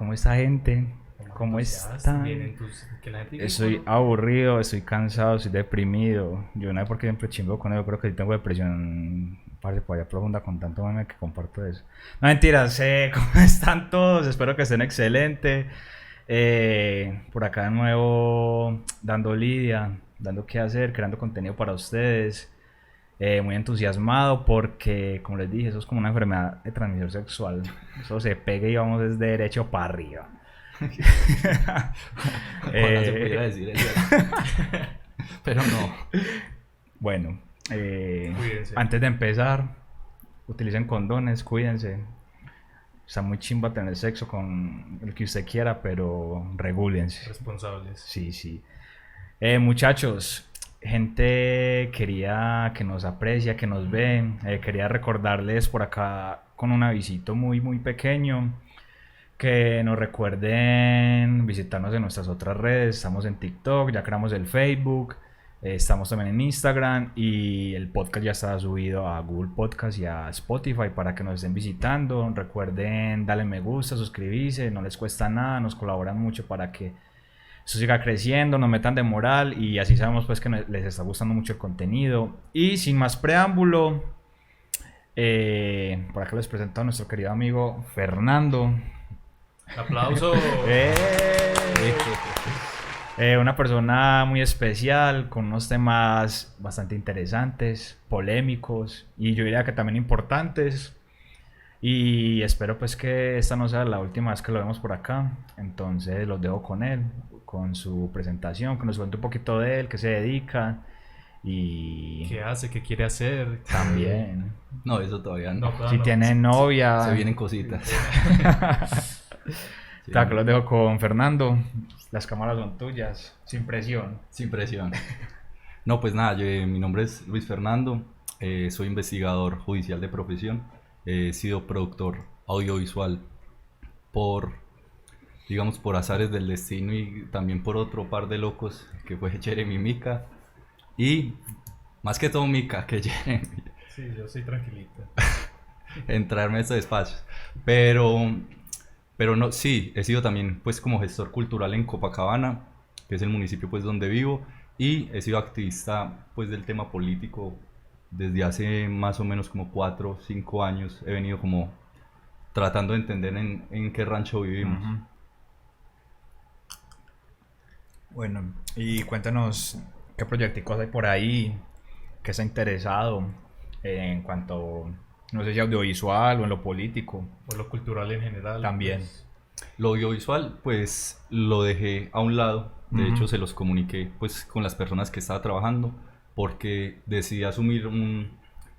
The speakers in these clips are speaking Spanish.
¿Cómo está, gente? ¿Cómo están? Que la gente diga, Estoy aburrido, estoy cansado, estoy deprimido. Yo no sé por qué siempre chimbo con eso. Creo que sí tengo depresión, parce, por allá profunda con tanto meme que comparto eso. No, mentiras, ¿cómo están todos? Espero que estén excelentes. Por acá de nuevo dando lidia, dando qué hacer, creando contenido para ustedes. Muy entusiasmado porque, como les dije, eso es como una enfermedad de transmisión sexual. Eso se pega y vamos desde derecho para arriba. ojalá se pudiera decir eso. Pero no. Bueno, Cuídense. antes de empezar, utilicen condones, cuídense. Está muy chimba tener sexo con el que usted quiera, pero regúlense. Responsables. Sí, sí. Muchachos, gente quería que nos aprecia, que nos ve, quería recordarles por acá con un avisito muy, muy pequeño. Que nos recuerden visitarnos en nuestras otras redes. Estamos en TikTok, ya creamos el Facebook, estamos también en Instagram y el podcast ya está subido a Google Podcast y a Spotify para que nos estén visitando. Recuerden darle me gusta, suscribirse, no les cuesta nada, nos colaboran mucho para que esto siga creciendo, nos metan de moral y así sabemos pues que les está gustando mucho el contenido. Y sin más preámbulo, por acá les presento a nuestro querido amigo Fernando. ¡Aplauso! Una persona muy especial, con unos temas bastante interesantes, polémicos y yo diría que también importantes. Y espero pues que esta no sea la última vez que lo vemos por acá. Entonces los dejo con él, con su presentación, que nos cuente un poquito de él, qué se dedica y ¿Qué hace? ¿Qué quiere hacer? también No, eso todavía no. si tiene novia. Se vienen cositas. Sí, Claro, que los dejo con Fernando. Las cámaras son tuyas, sin presión. sin presión. No, pues nada, mi nombre es Luis Fernando, soy investigador judicial de profesión, he sido productor audiovisual por, digamos, por azares del destino y también por otro par de locos que fue Jeremy y Mika, y más que todo Mika que Jeremy, Sí, yo soy tranquilito. entrarme a estos espacios, pero no, sí, he sido también pues como gestor cultural en Copacabana, que es el municipio pues donde vivo, y he sido activista pues del tema político desde hace más o menos como 4 o 5 años. He venido como tratando de entender en qué rancho vivimos. Uh-huh. Bueno, y cuéntanos qué proyectos hay por ahí, qué está interesado en cuanto, no sé si audiovisual o en lo político. O lo cultural en general. También. Pues, Lo audiovisual pues lo dejé a un lado, de Ujú. hecho se los comuniqué pues con las personas que estaba trabajando, porque decidí asumir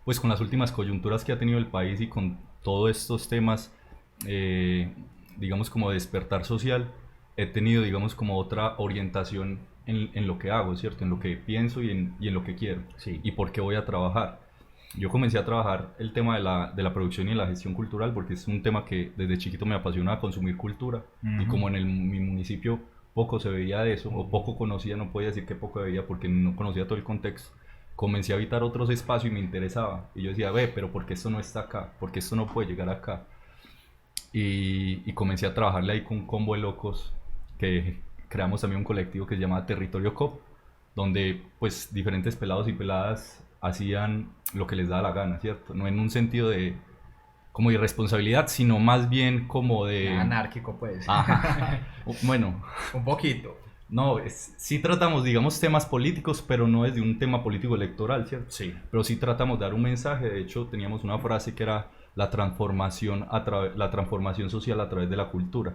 pues con las últimas coyunturas que ha tenido el país y con todos estos temas, eh, digamos como de despertar social, he tenido digamos como otra orientación en lo que hago, ¿cierto? En lo que pienso y en lo que quiero, Sí. y por qué voy a trabajar. Yo comencé a trabajar el tema de la producción y de la gestión cultural porque es un tema que desde chiquito me apasiona consumir cultura, y Ujú. como en mi municipio poco se veía de eso, o poco conocía, no podía decir que poco veía porque no conocía todo el contexto, comencé a habitar otros espacios y me interesaba. Y yo decía, ve, pero ¿por qué esto no está acá? ¿Por qué esto no puede llegar acá? Y comencé a trabajarle ahí con un combo de locos que creamos también un colectivo que se llama Territorio Cop, donde pues diferentes pelados y peladas hacían lo que les daba la gana, ¿cierto? No en un sentido de como irresponsabilidad, sino más bien como de... Anárquico, pues. Ajá. Bueno, Un poquito. no, sí tratamos, digamos, temas políticos, pero no desde un tema político electoral, ¿cierto? Sí. Pero sí tratamos de dar un mensaje. De hecho, teníamos una frase que era la transformación, la transformación social a través de la cultura.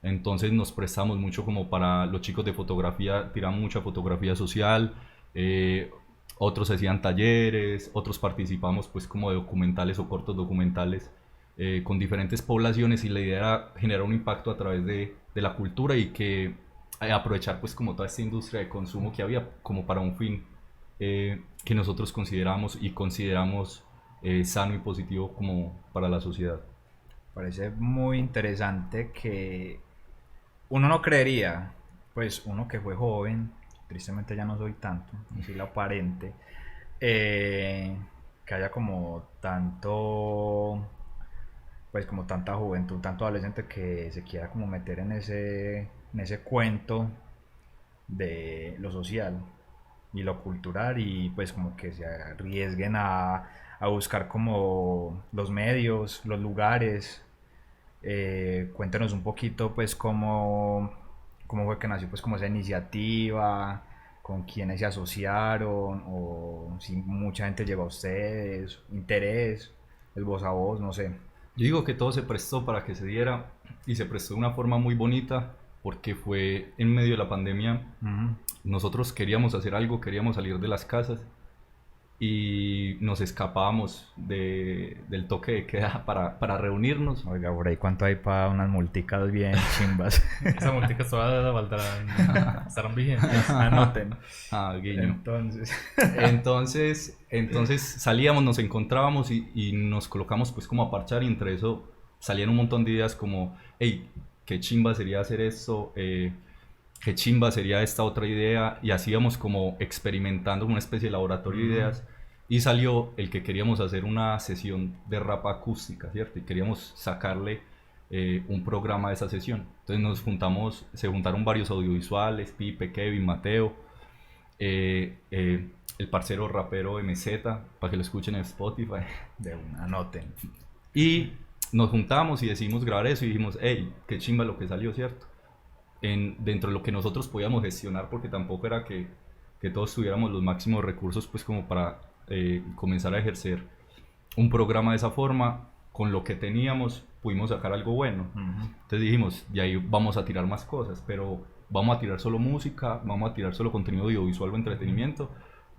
Entonces nos prestamos mucho como para los chicos de fotografía, tiran mucha fotografía social, eh, otros hacían talleres, otros participamos pues como de documentales o cortos documentales, con diferentes poblaciones, y la idea era generar un impacto a través de la cultura y que aprovechar pues como toda esta industria de consumo que había como para un fin, que nosotros consideramos y consideramos sano y positivo como para la sociedad. Parece muy interesante que uno no creería, pues uno que fue joven, tristemente ya no soy tanto, no soy la aparente, que haya como tanto pues como tanta juventud, tanto adolescente que se quiera como meter en ese cuento de lo social y lo cultural y pues como que se arriesguen a buscar como los medios, los lugares. Cuéntenos un poquito pues cómo fue que nació pues como esa iniciativa, con quiénes se asociaron o si mucha gente llegó a ustedes, interés, el voz a voz, no sé. Yo digo que todo se prestó para que se diera y se prestó de una forma muy bonita porque fue en medio de la pandemia. Ujú. Nosotros queríamos hacer algo, queríamos salir de las casas y nos escapábamos del toque de queda para reunirnos. Oiga, por ahí cuánto hay para unas multicas bien chimbas. Esa multica todavía valdrán, estarán vigentes. Anoten. Ah, guiño. Entonces, Entonces salíamos, nos encontrábamos y nos colocamos pues como a parchar y entre eso salían un montón de ideas como, hey, qué chimba sería hacer esto, qué chimba sería esta otra idea y así íbamos como experimentando una especie de laboratorio de ideas y salió el que queríamos hacer una sesión de rap acústica, ¿cierto? Y queríamos sacarle un programa de esa sesión. Entonces se juntaron varios audiovisuales, Pipe, Kevin, Mateo, el parcero rapero MZ, para que lo escuchen en Spotify. de una, anoten. Y nos juntamos y decidimos grabar eso y dijimos, hey, qué chimba lo que salió, ¿cierto? Dentro de lo que nosotros podíamos gestionar, porque tampoco era que todos tuviéramos los máximos recursos pues como para comenzar a ejercer un programa de esa forma. Con lo que teníamos pudimos sacar algo bueno. Entonces dijimos, de ahí vamos a tirar más cosas, pero vamos a tirar solo música, vamos a tirar solo contenido audiovisual o entretenimiento,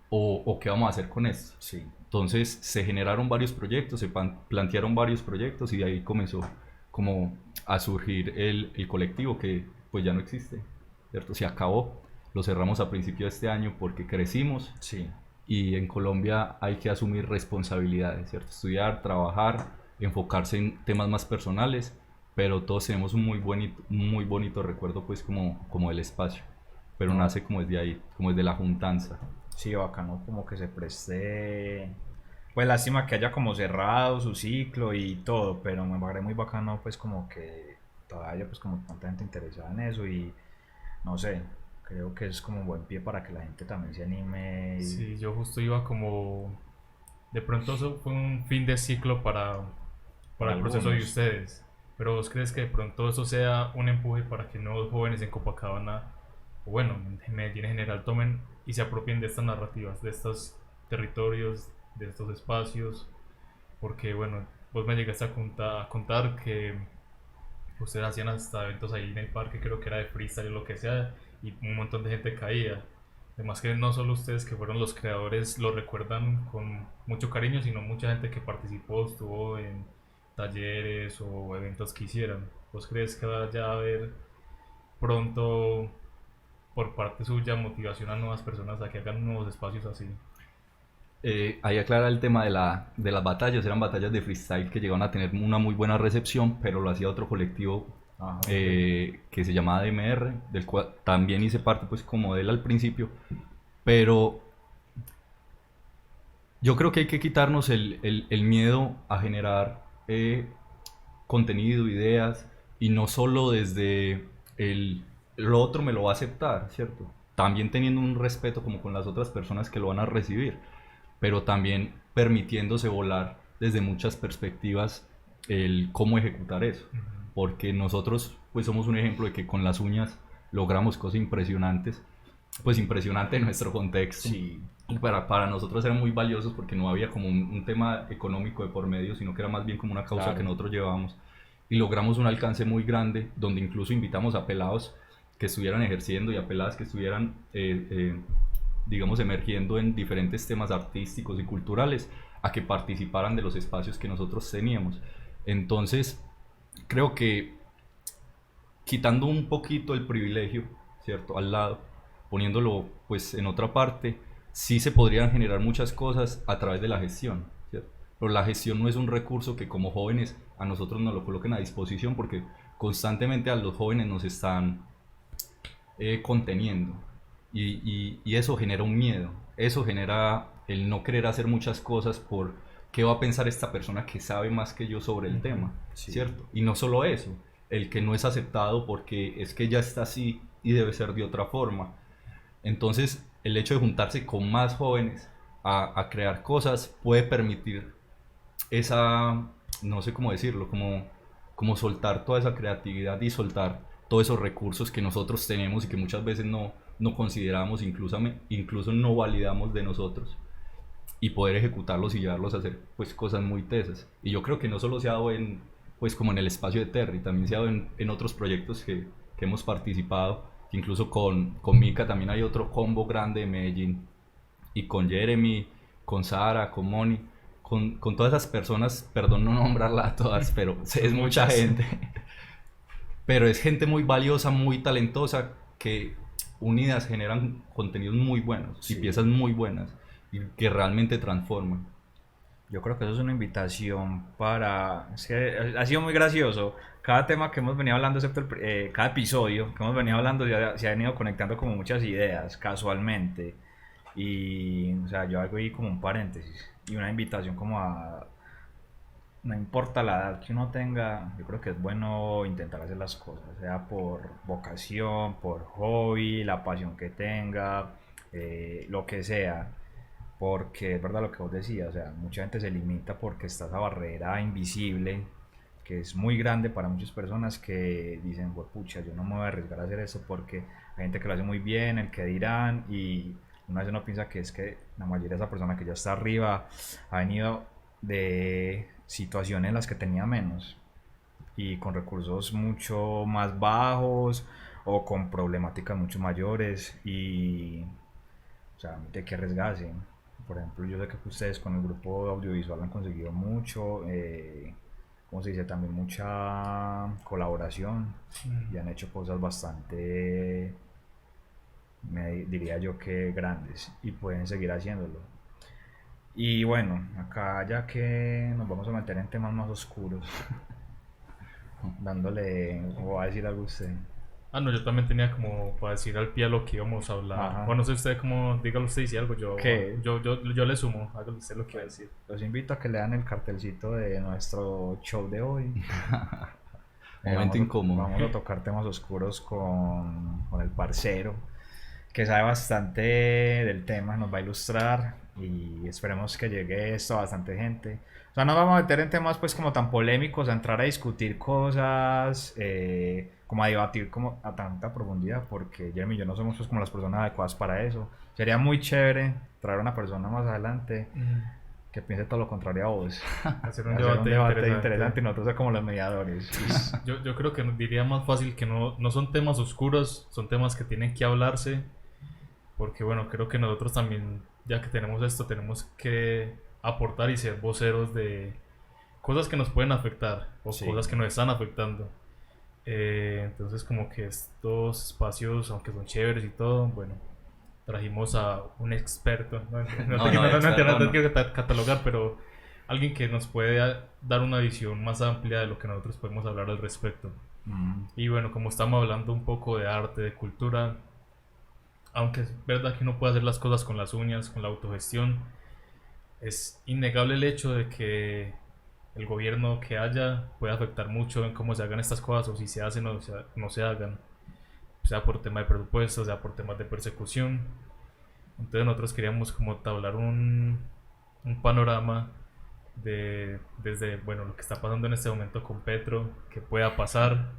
o qué vamos a hacer con esto. Sí. Entonces se generaron varios proyectos, se plantearon varios proyectos y de ahí comenzó como a surgir el colectivo que pues ya no existe, ¿cierto? Se acabó, lo cerramos a principio de este año porque crecimos Sí. y en Colombia hay que asumir responsabilidades, ¿cierto? Estudiar, trabajar, enfocarse en temas más personales, pero todos tenemos un muy bonito recuerdo pues como del espacio, pero nace como desde ahí, como desde la juntanza. Sí, bacano, como que se preste. Pues lástima que haya como cerrado su ciclo y todo, pero me parece muy bacano, pues como que todavía haya pues como tanta gente interesada en eso y no sé, creo que es como un buen pie para que la gente también se anime. Sí, yo justo iba como... De pronto eso fue un fin de ciclo para el proceso de algunos. ustedes. Pero ¿vos crees que de pronto eso sea un empuje para que nuevos jóvenes en Copacabana, o bueno, en Medellín en general, tomen y se apropien de estas narrativas, de estos territorios, de estos espacios? Porque bueno, vos me llegaste a contar que ustedes hacían hasta eventos ahí en el parque, creo que era de freestyle o lo que sea, y un montón de gente caía. Además que no solo ustedes que fueron los creadores lo recuerdan con mucho cariño, sino mucha gente que participó, estuvo en talleres o eventos que hicieron. ¿Vos crees que vaya a haber pronto por parte suya motivación a nuevas personas a que hagan nuevos espacios así? Ahí aclara el tema de las batallas, eran batallas de freestyle que llegaron a tener una muy buena recepción, pero lo hacía otro colectivo Ajá, que se llamaba DMR, del cual también hice parte pues como de él al principio, pero yo creo que hay que quitarnos el miedo a generar contenido, ideas, y no solo desde lo otro me lo va a aceptar, ¿cierto? También teniendo un respeto como con las otras personas que lo van a recibir, pero también permitiéndose volar desde muchas perspectivas el cómo ejecutar eso. Porque nosotros pues somos un ejemplo de que con las uñas logramos cosas impresionantes, pues impresionante en nuestro contexto. sí, Y para nosotros eran muy valiosos porque no había como un tema económico de por medio, sino que era más bien como una causa claro. que nosotros llevábamos. Y logramos un alcance muy grande, donde incluso invitamos a pelados que estuvieran ejerciendo y a peladas que estuvieran, digamos, emergiendo en diferentes temas artísticos y culturales, a que participaran de los espacios que nosotros teníamos. Entonces, creo que quitando un poquito el privilegio, ¿cierto? Al lado, poniéndolo pues en otra parte, sí se podrían generar muchas cosas a través de la gestión, ¿cierto? Pero la gestión no es un recurso que como jóvenes a nosotros nos lo coloquen a disposición porque constantemente a los jóvenes nos están conteniendo y eso genera un miedo, eso genera el no querer hacer muchas cosas ¿qué va a pensar esta persona que sabe más que yo sobre el tema? Sí. ¿Cierto? Y no solo eso, el que no es aceptado porque es que ya está así y debe ser de otra forma. Entonces, el hecho de juntarse con más jóvenes a crear cosas puede permitir esa, no sé cómo decirlo, como soltar toda esa creatividad y soltar todos esos recursos que nosotros tenemos y que muchas veces no consideramos, incluso no validamos de nosotros, y poder ejecutarlos y llevarlos a hacer pues cosas muy tesas. Y yo creo que no solo se ha dado pues como en el espacio de Terry, también se ha dado en otros proyectos que hemos participado, incluso con Mika también hay otro combo grande de Medellín, y con Jeremy, con Sara, con Moni, con todas esas personas, perdón no nombrarlas a todas, pero es mucha gente. Pero es gente muy valiosa, muy talentosa, que unidas generan contenidos muy buenos y Sí. piezas muy buenas y que realmente transforman. Yo creo que eso es una invitación para... Es que ha sido muy gracioso. Cada tema que hemos venido hablando, excepto cada episodio que hemos venido hablando, se han ido conectando como muchas ideas, casualmente. Y, o sea, yo hago ahí como un paréntesis y una invitación como a... No importa la edad que uno tenga, yo creo que es bueno intentar hacer las cosas, sea por vocación, por hobby, la pasión que tenga, lo que sea. Porque es verdad lo que vos decías, o sea, mucha gente se limita porque está esa barrera invisible que es muy grande para muchas personas que dicen, pues pucha, yo no me voy a arriesgar a hacer eso porque hay gente que lo hace muy bien, el que dirán, y una vez uno piensa que es que la mayoría de esa persona que ya está arriba ha venido de situaciones en las que tenía menos y con recursos mucho más bajos o con problemáticas mucho mayores y, o sea, de que arriesgarse. Por ejemplo, yo sé que ustedes con el grupo audiovisual han conseguido mucho, ¿cómo se dice? También mucha colaboración y han hecho cosas bastante, diría yo que grandes y pueden seguir haciéndolo. Y bueno, acá ya que nos vamos a meter en temas más oscuros, dándole, o va a decir algo usted. Ah, no, yo también tenía como para decir al pie a lo que íbamos a hablar. Ajá. Bueno, no sé usted cómo, dígalo usted y si algo, ¿Qué? yo le sumo, hágalo usted lo que va a decir. Los invito a que lean el cartelcito de nuestro show de hoy. Momento incómodo. Vamos a tocar temas oscuros con el parcero, que sabe bastante del tema, nos va a ilustrar y esperemos que llegue esto a bastante gente. O sea, no vamos a meter en temas pues como tan polémicos, a entrar a discutir cosas, como a debatir como a tanta profundidad, porque Jeremy y yo no somos pues como las personas adecuadas para eso. Sería muy chévere traer a una persona más adelante que piense todo lo contrario a vos. Hacer un Hacer un debate, debate interesante y nosotros ser como los mediadores. Yo creo que diría más fácil que no son temas oscuros, son temas que tienen que hablarse, porque bueno, creo que nosotros también, ya que tenemos esto, tenemos que aportar y ser voceros de cosas que nos pueden afectar o Sí. cosas que nos están afectando. Entonces como que estos espacios, aunque son chéveres y todo, bueno, trajimos a un experto, no quiero catalogar, pero alguien que nos puede dar una visión más amplia de lo que nosotros podemos hablar al respecto. Y bueno, como estamos hablando un poco de arte, de cultura, aunque es verdad que uno puede hacer las cosas con las uñas, con la autogestión, es innegable el hecho de que el gobierno que haya puede afectar mucho en cómo se hagan estas cosas o si se hacen o no se hagan, sea por tema de presupuesto, sea por temas de persecución. Entonces nosotros queríamos como tablar un panorama desde bueno, lo que está pasando en este momento con Petro, que pueda pasar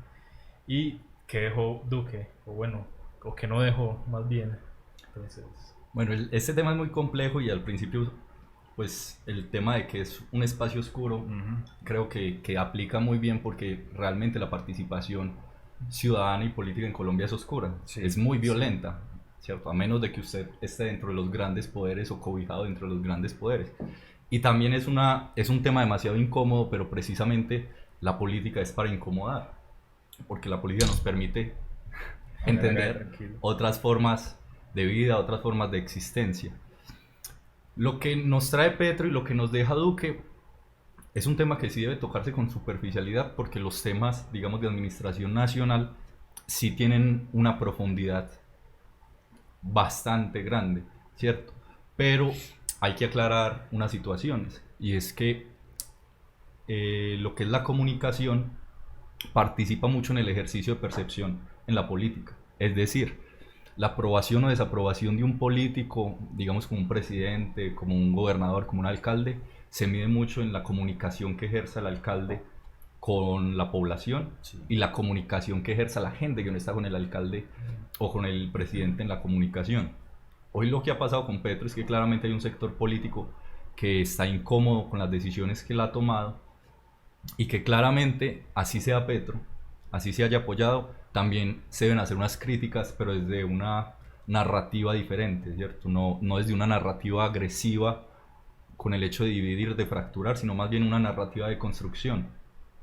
y que dejó Duque, o bueno, o que no dejó más bien. Entonces, Bueno, este tema es muy complejo y al principio, pues el tema de que es un espacio oscuro, creo que aplica muy bien porque realmente la participación ciudadana y política en Colombia es oscura, Sí, es muy violenta, ¿cierto? A menos de que usted esté dentro de los grandes poderes o cobijado dentro de los grandes poderes. Y también es un tema demasiado incómodo, pero precisamente la política es para incomodar, porque la política nos permite entender otras formas de vida, otras formas de existencia. Lo que nos trae Petro y lo que nos deja Duque es un tema que sí debe tocarse con superficialidad, porque los temas, digamos, de administración nacional sí tienen una profundidad bastante grande, ¿cierto? Pero hay que aclarar unas situaciones. y es que lo que es la comunicación participa mucho en el ejercicio de percepción en la política. Es decir, la aprobación o desaprobación de un político, digamos como un presidente, como un gobernador, como un alcalde, se mide mucho en la comunicación que ejerza el alcalde con la población Sí. y la comunicación que ejerza la gente que no está con el alcalde o con el presidente en la comunicación. Hoy lo que ha pasado con Petro es que claramente hay un sector político que está incómodo con las decisiones que él ha tomado y que claramente, así sea Petro, así se haya apoyado, también se deben hacer unas críticas, pero desde una narrativa diferente, ¿cierto? No desde una narrativa agresiva con el hecho de dividir, de fracturar, sino más bien una narrativa de construcción,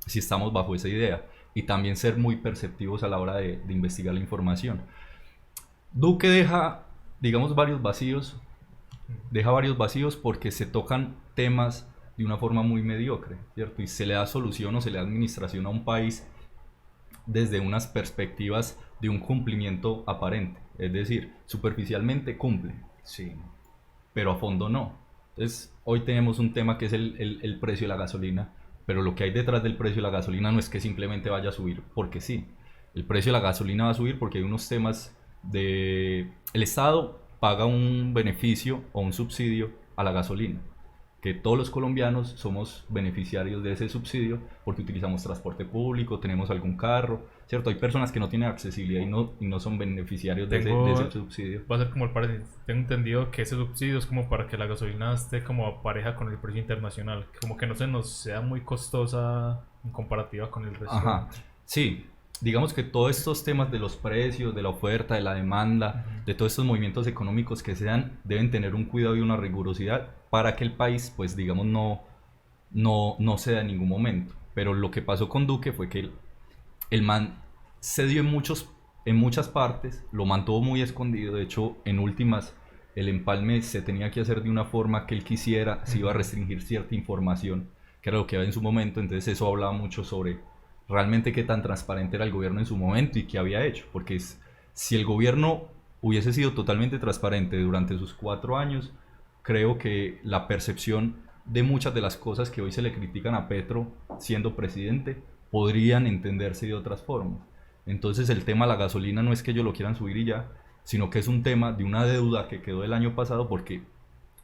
si estamos bajo esa idea, y también ser muy perceptivos a la hora de investigar la información. Duque digamos, deja varios vacíos porque se tocan temas de una forma muy mediocre, ¿cierto? Y se le da solución o se le da administración a un país desde unas perspectivas de un cumplimiento aparente, es decir, superficialmente cumple, Sí. pero a fondo no. Entonces, hoy tenemos un tema que es el precio de la gasolina, pero lo que hay detrás del precio de la gasolina no es que simplemente vaya a subir porque sí. El precio de la gasolina va a subir porque hay unos temas de... El Estado paga un beneficio o un subsidio a la gasolina, que todos los colombianos somos beneficiarios de ese subsidio porque utilizamos transporte público, tenemos algún carro, ¿cierto? Hay personas que no tienen accesibilidad y no son beneficiarios de ese subsidio. Va a ser como el paréntesis. Tengo entendido que ese subsidio es como para que la gasolina esté como pareja con el precio internacional, como que no se nos sea muy costosa en comparativa con el resto. Ajá, sí, digamos que todos estos temas de los precios, de la oferta, de la demanda, de todos estos movimientos económicos que se dan, deben tener un cuidado y una rigurosidad para que el país, pues digamos, no ceda en ningún momento. Pero lo que pasó con Duque fue que el man se dio en muchas partes, lo mantuvo muy escondido. De hecho, en últimas, el empalme se tenía que hacer de una forma que él quisiera, se iba a restringir cierta información, que era lo que había en su momento. Entonces eso hablaba mucho sobre realmente qué tan transparente era el gobierno en su momento y qué había hecho. Porque si el gobierno hubiese sido totalmente transparente durante sus 4 años, creo que la percepción de muchas de las cosas que hoy se le critican a Petro siendo presidente podrían entenderse de otras formas. Entonces el tema de la gasolina no es que ellos lo quieran subir y ya, sino que es un tema de una deuda que quedó del año pasado porque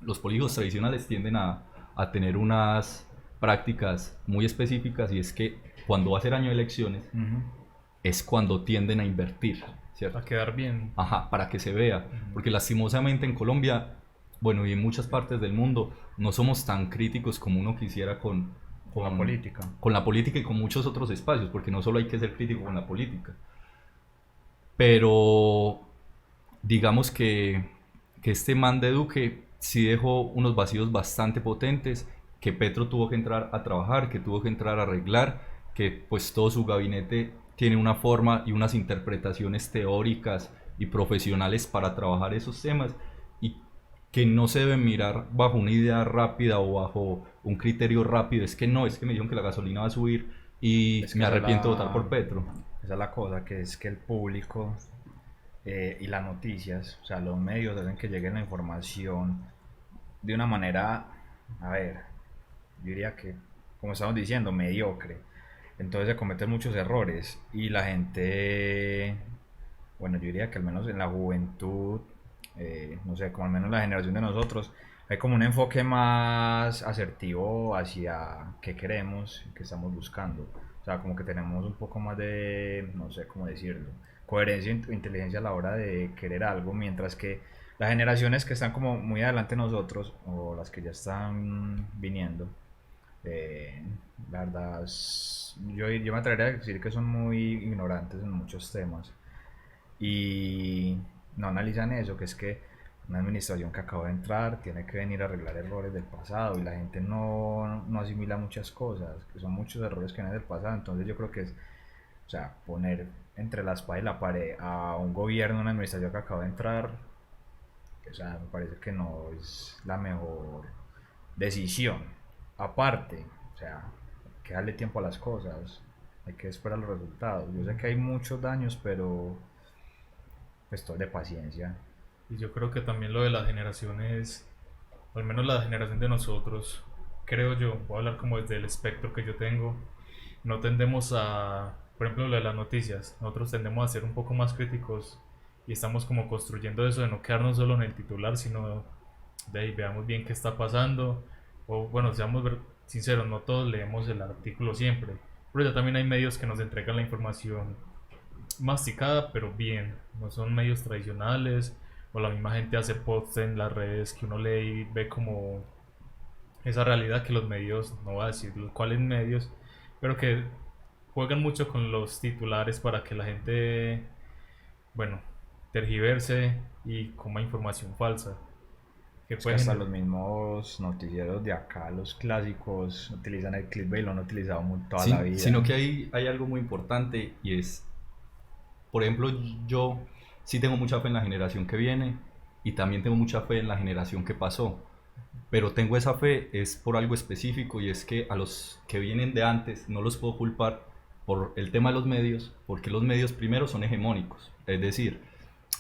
los políticos tradicionales tienden a tener unas prácticas muy específicas, y es que cuando va a ser año de elecciones es cuando tienden a invertir, ¿cierto? A quedar bien. Ajá, para que se vea, porque lastimosamente en Colombia, bueno, y en muchas partes del mundo, no somos tan críticos como uno quisiera con la política. Con la política y con muchos otros espacios, porque no solo hay que ser crítico con la política. Pero digamos que este man de Duque sí dejó unos vacíos bastante potentes, que Petro tuvo que entrar a trabajar, que tuvo que entrar a arreglar, que pues todo su gabinete tiene una forma y unas interpretaciones teóricas y profesionales para trabajar esos temas, y que no se deben mirar bajo una idea rápida o bajo un criterio rápido. Es que no, es que me dijeron que la gasolina va a subir y Es que me esa es arrepiento de la- votar por Petro. Esa es la cosa, que es que el público y las noticias, o sea, los medios hacen que llegue la información de una manera, a ver, yo diría que, como estamos diciendo, mediocre. Entonces se cometen muchos errores y la gente, bueno, yo diría que al menos en la juventud, no sé, como al menos la generación de nosotros, hay como un enfoque más asertivo hacia qué queremos, qué estamos buscando. O sea, como que tenemos un poco más de, no sé cómo decirlo, coherencia e inteligencia a la hora de querer algo, mientras que las generaciones que están como muy adelante de nosotros, o las que ya están viniendo, eh, la verdad, yo me atrevería a decir que son muy ignorantes en muchos temas y no analizan eso, que es que una administración que acaba de entrar tiene que venir a arreglar errores del pasado y la gente no asimila muchas cosas, que son muchos errores que vienen del pasado. Entonces yo creo que es, o sea, poner entre la espada y la pared a un gobierno, una administración que acaba de entrar, o sea, me parece que no es la mejor decisión. Aparte, o sea, hay que darle tiempo a las cosas, hay que esperar los resultados. Yo sé que hay muchos daños, pero pues todo es de paciencia. Y yo creo que también lo de las generaciones, al menos la generación de nosotros, creo yo, voy a hablar como desde el espectro que yo tengo, no tendemos a, por ejemplo, lo de las noticias, nosotros tendemos a ser un poco más críticos y estamos como construyendo eso de no quedarnos solo en el titular, sino de ahí veamos bien qué está pasando, o bueno, seamos sinceros, no todos leemos el artículo siempre, pero ya también hay medios que nos entregan la información masticada, pero bien, no son medios tradicionales, o la misma gente hace posts en las redes que uno lee y ve como esa realidad que los medios, no voy a decir cuáles medios, pero que juegan mucho con los titulares para que la gente, bueno, tergiverse y coma información falsa. Que Es que puede hasta generar. los mismos noticieros de acá, los clásicos, utilizan el clickbait, lo han utilizado toda la vida. Sino que hay algo muy importante y es, por ejemplo, yo sí tengo mucha fe en la generación que viene y también tengo mucha fe en la generación que pasó. Pero tengo esa fe es por algo específico y es que a los que vienen de antes no los puedo culpar por el tema de los medios, porque los medios primero son hegemónicos. Es decir,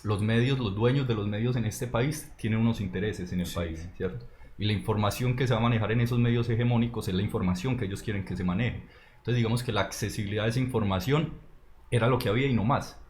los medios, los dueños de los medios en este país tienen unos intereses en el Sí. país, ¿cierto? Y la información que se va a manejar en esos medios hegemónicos es la información que ellos quieren que se maneje. Entonces digamos que la accesibilidad de esa información era lo que había y no más.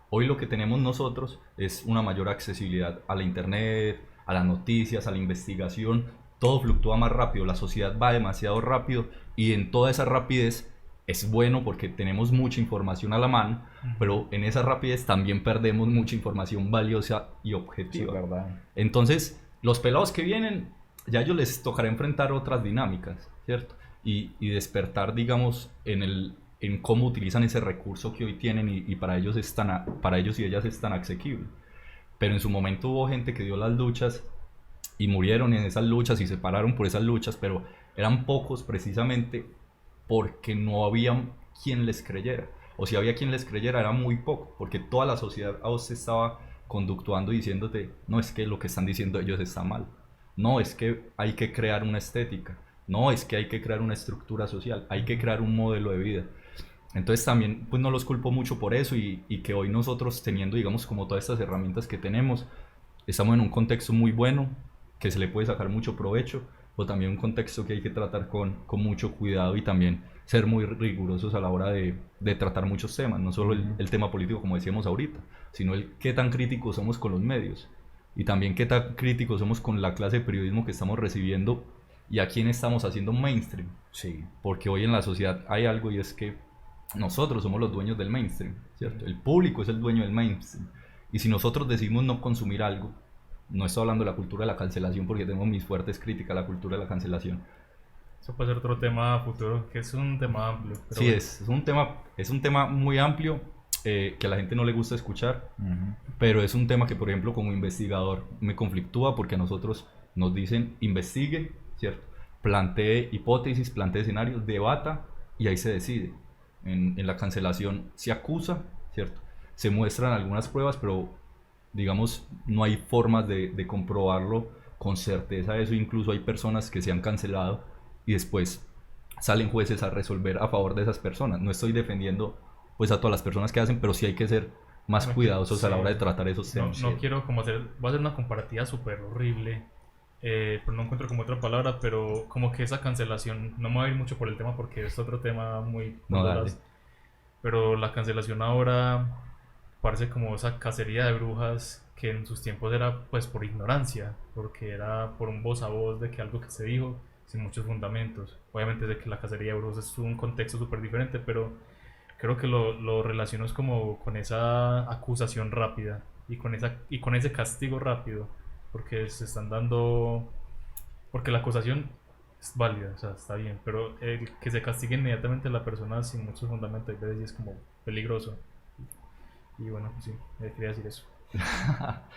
Hoy lo que tenemos nosotros es una mayor accesibilidad a la internet, a las noticias, a la investigación. Todo fluctúa más rápido, la sociedad va demasiado rápido y en toda esa rapidez es bueno porque tenemos mucha información a la mano, pero en esa rapidez también perdemos mucha información valiosa y Sí, objetiva. es verdad. Entonces, los pelados que vienen, ya a ellos les tocará enfrentar otras dinámicas, ¿cierto? Y despertar, digamos, en cómo utilizan ese recurso que hoy tienen y para ellos, para ellos y ellas es tan asequible. Pero en su momento hubo gente que dio las luchas y murieron en esas luchas y se pararon por esas luchas, pero eran pocos precisamente porque no había quien les creyera. O si había quien les creyera era muy poco, porque toda la sociedad a vos se estaba conductuando diciéndote, no es que lo que están diciendo ellos está mal, no es que hay que crear una estética, no es que hay que crear una estructura social, hay que crear un modelo de vida. Entonces también pues no los culpo mucho por eso y que hoy nosotros teniendo digamos como todas estas herramientas que tenemos, estamos en un contexto muy bueno, que se le puede sacar mucho provecho, o también un contexto que hay que tratar con mucho cuidado y también ser muy rigurosos a la hora de tratar muchos temas, no solo el tema político como decíamos ahorita, sino el qué tan críticos somos con los medios y también qué tan críticos somos con la clase de periodismo que estamos recibiendo y a quién estamos haciendo mainstream, Sí. porque hoy en la sociedad hay algo y es que nosotros somos los dueños del mainstream, ¿cierto? El público es el dueño del mainstream. Y si nosotros decidimos no consumir algo, no estoy hablando de la cultura de la cancelación porque tengo mis fuertes críticas a la cultura de la cancelación. Eso puede ser otro tema futuro, que es un tema amplio. Pero Sí, bueno. es un tema muy amplio que a la gente no le gusta escuchar, Ujú. pero es un tema que, por ejemplo, como investigador me conflictúa porque a nosotros nos dicen investigue, ¿cierto? Plantee hipótesis, plantee escenarios, debata y ahí se decide. En la cancelación se acusa, ¿cierto? Se muestran algunas pruebas, pero digamos no hay formas de comprobarlo con certeza eso. Incluso hay personas que se han cancelado y después salen jueces a resolver a favor de esas personas. No estoy defendiendo pues a todas las personas que hacen, pero sí hay que ser más No, cuidadosos a la sí. hora de tratar esos No, temas. no quiero como hacer, voy a hacer una comparativa súper horrible, pero no encuentro como otra palabra, pero como que esa cancelación, no me voy a ir mucho por el tema porque es otro tema muy... No, dale. Pero la cancelación ahora parece como esa cacería de brujas que en sus tiempos era pues por ignorancia, porque era por un voz a voz de que algo que se dijo sin muchos fundamentos. Obviamente de que la cacería de brujas es un contexto súper diferente, pero creo que lo relaciono es como con esa acusación rápida y con ese castigo rápido, porque se están dando, porque la acusación es válida, o sea, está bien, pero el que se castigue inmediatamente a la persona sin muchos fundamentos a veces sí es como peligroso. Y bueno, sí, quería decir eso.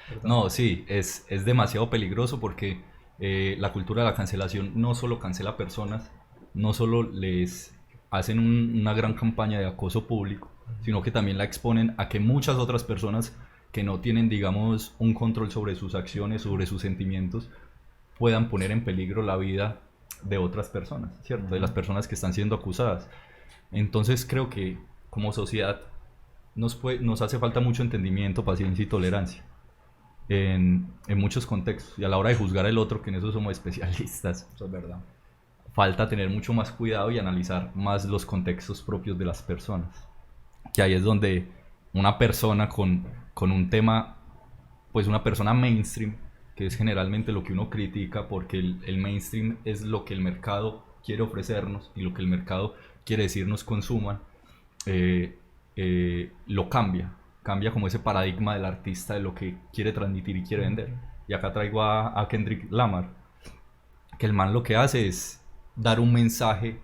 Perdón. No, sí, es demasiado peligroso porque la cultura de la cancelación no solo cancela personas, no solo les hacen una gran campaña de acoso público, sino que también la exponen a que muchas otras personas que no tienen, digamos, un control sobre sus acciones, sobre sus sentimientos, puedan poner en peligro la vida de otras personas, ¿cierto? De las personas que están siendo acusadas. Entonces creo que como sociedad nos hace falta mucho entendimiento, paciencia y tolerancia en muchos contextos y a la hora de juzgar al otro, que en eso somos especialistas. Eso es verdad. falta tener mucho más cuidado y analizar más los contextos propios de las personas. Que ahí es donde una persona con un tema, pues una persona mainstream, que es generalmente lo que uno critica, porque el mainstream es lo que el mercado quiere ofrecernos y lo que el mercado quiere decirnos consuman, lo cambia como ese paradigma del artista de lo que quiere transmitir y quiere vender. Y acá traigo a Kendrick Lamar, que el man lo que hace es dar un mensaje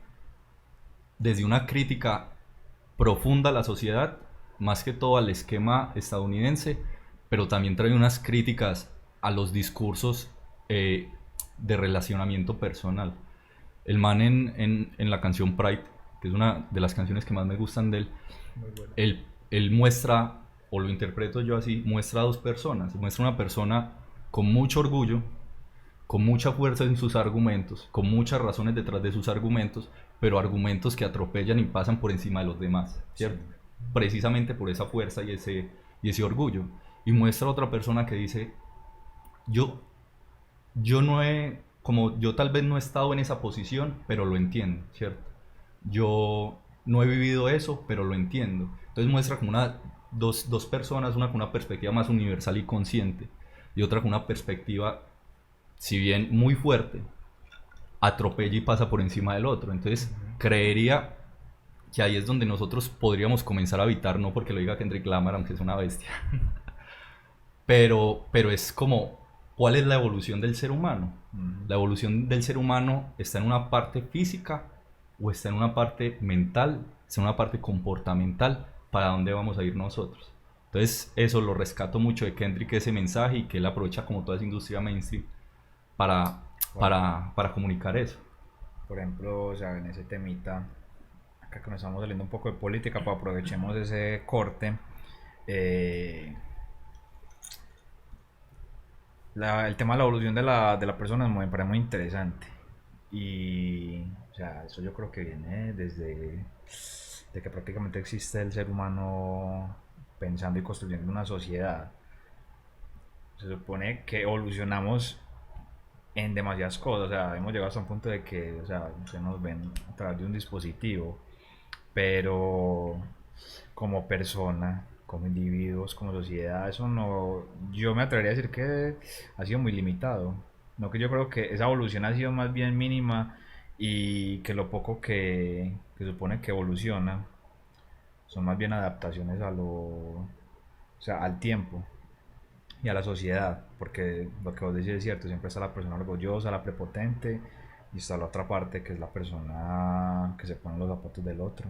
desde una crítica profunda a la sociedad, más que todo al esquema estadounidense, pero también trae unas críticas a los discursos de relacionamiento personal. El man en la canción Pride, que es una de las canciones que más me gustan de él, Muy bueno. él muestra, o lo interpreto yo así, muestra a dos personas. Muestra una persona con mucho orgullo, con mucha fuerza en sus argumentos, con muchas razones detrás de sus argumentos, pero argumentos que atropellan y pasan por encima de los demás, ¿cierto? Sí. Precisamente por esa fuerza y ese orgullo. Y muestra a otra persona que dice, yo no he, como yo tal vez no he estado en esa posición, pero lo entiendo, ¿cierto? Yo no he vivido eso, pero lo entiendo. Entonces muestra como dos personas, una con una perspectiva más universal y consciente, y otra con una perspectiva, si bien muy fuerte, atropella y pasa por encima del otro. Entonces creería que ahí es donde nosotros podríamos comenzar a habitar, no porque lo diga Kendrick Lamar, aunque es una bestia, pero es como, ¿cuál es la evolución del ser humano? La evolución del ser humano está en una parte física o está en una parte mental, está en una parte comportamental, ¿para dónde vamos a ir nosotros? Entonces eso lo rescato mucho de Kendrick, ese mensaje, y que él aprovecha como toda esa industria mainstream para comunicar eso. Por ejemplo, o sea, en ese temita, acá que nos estamos saliendo un poco de política, pues aprovechemos ese corte. El tema de la evolución de la persona me parece muy interesante. Y, o sea, eso yo creo que viene desde de que prácticamente existe el ser humano pensando y construyendo una sociedad. Se supone que evolucionamos en demasiadas cosas, o sea, hemos llegado hasta un punto de que, o sea, se nos ven a través de un dispositivo, pero como persona, como individuos, como sociedad, eso no, yo me atrevería a decir que ha sido muy limitado, no, que yo creo que esa evolución ha sido más bien mínima, y que lo poco que supone que evoluciona son más bien adaptaciones a o sea, al tiempo y a la sociedad, porque lo que vos decís es cierto, siempre está la persona orgullosa, la prepotente, y está la otra parte que es la persona que se pone en los zapatos del otro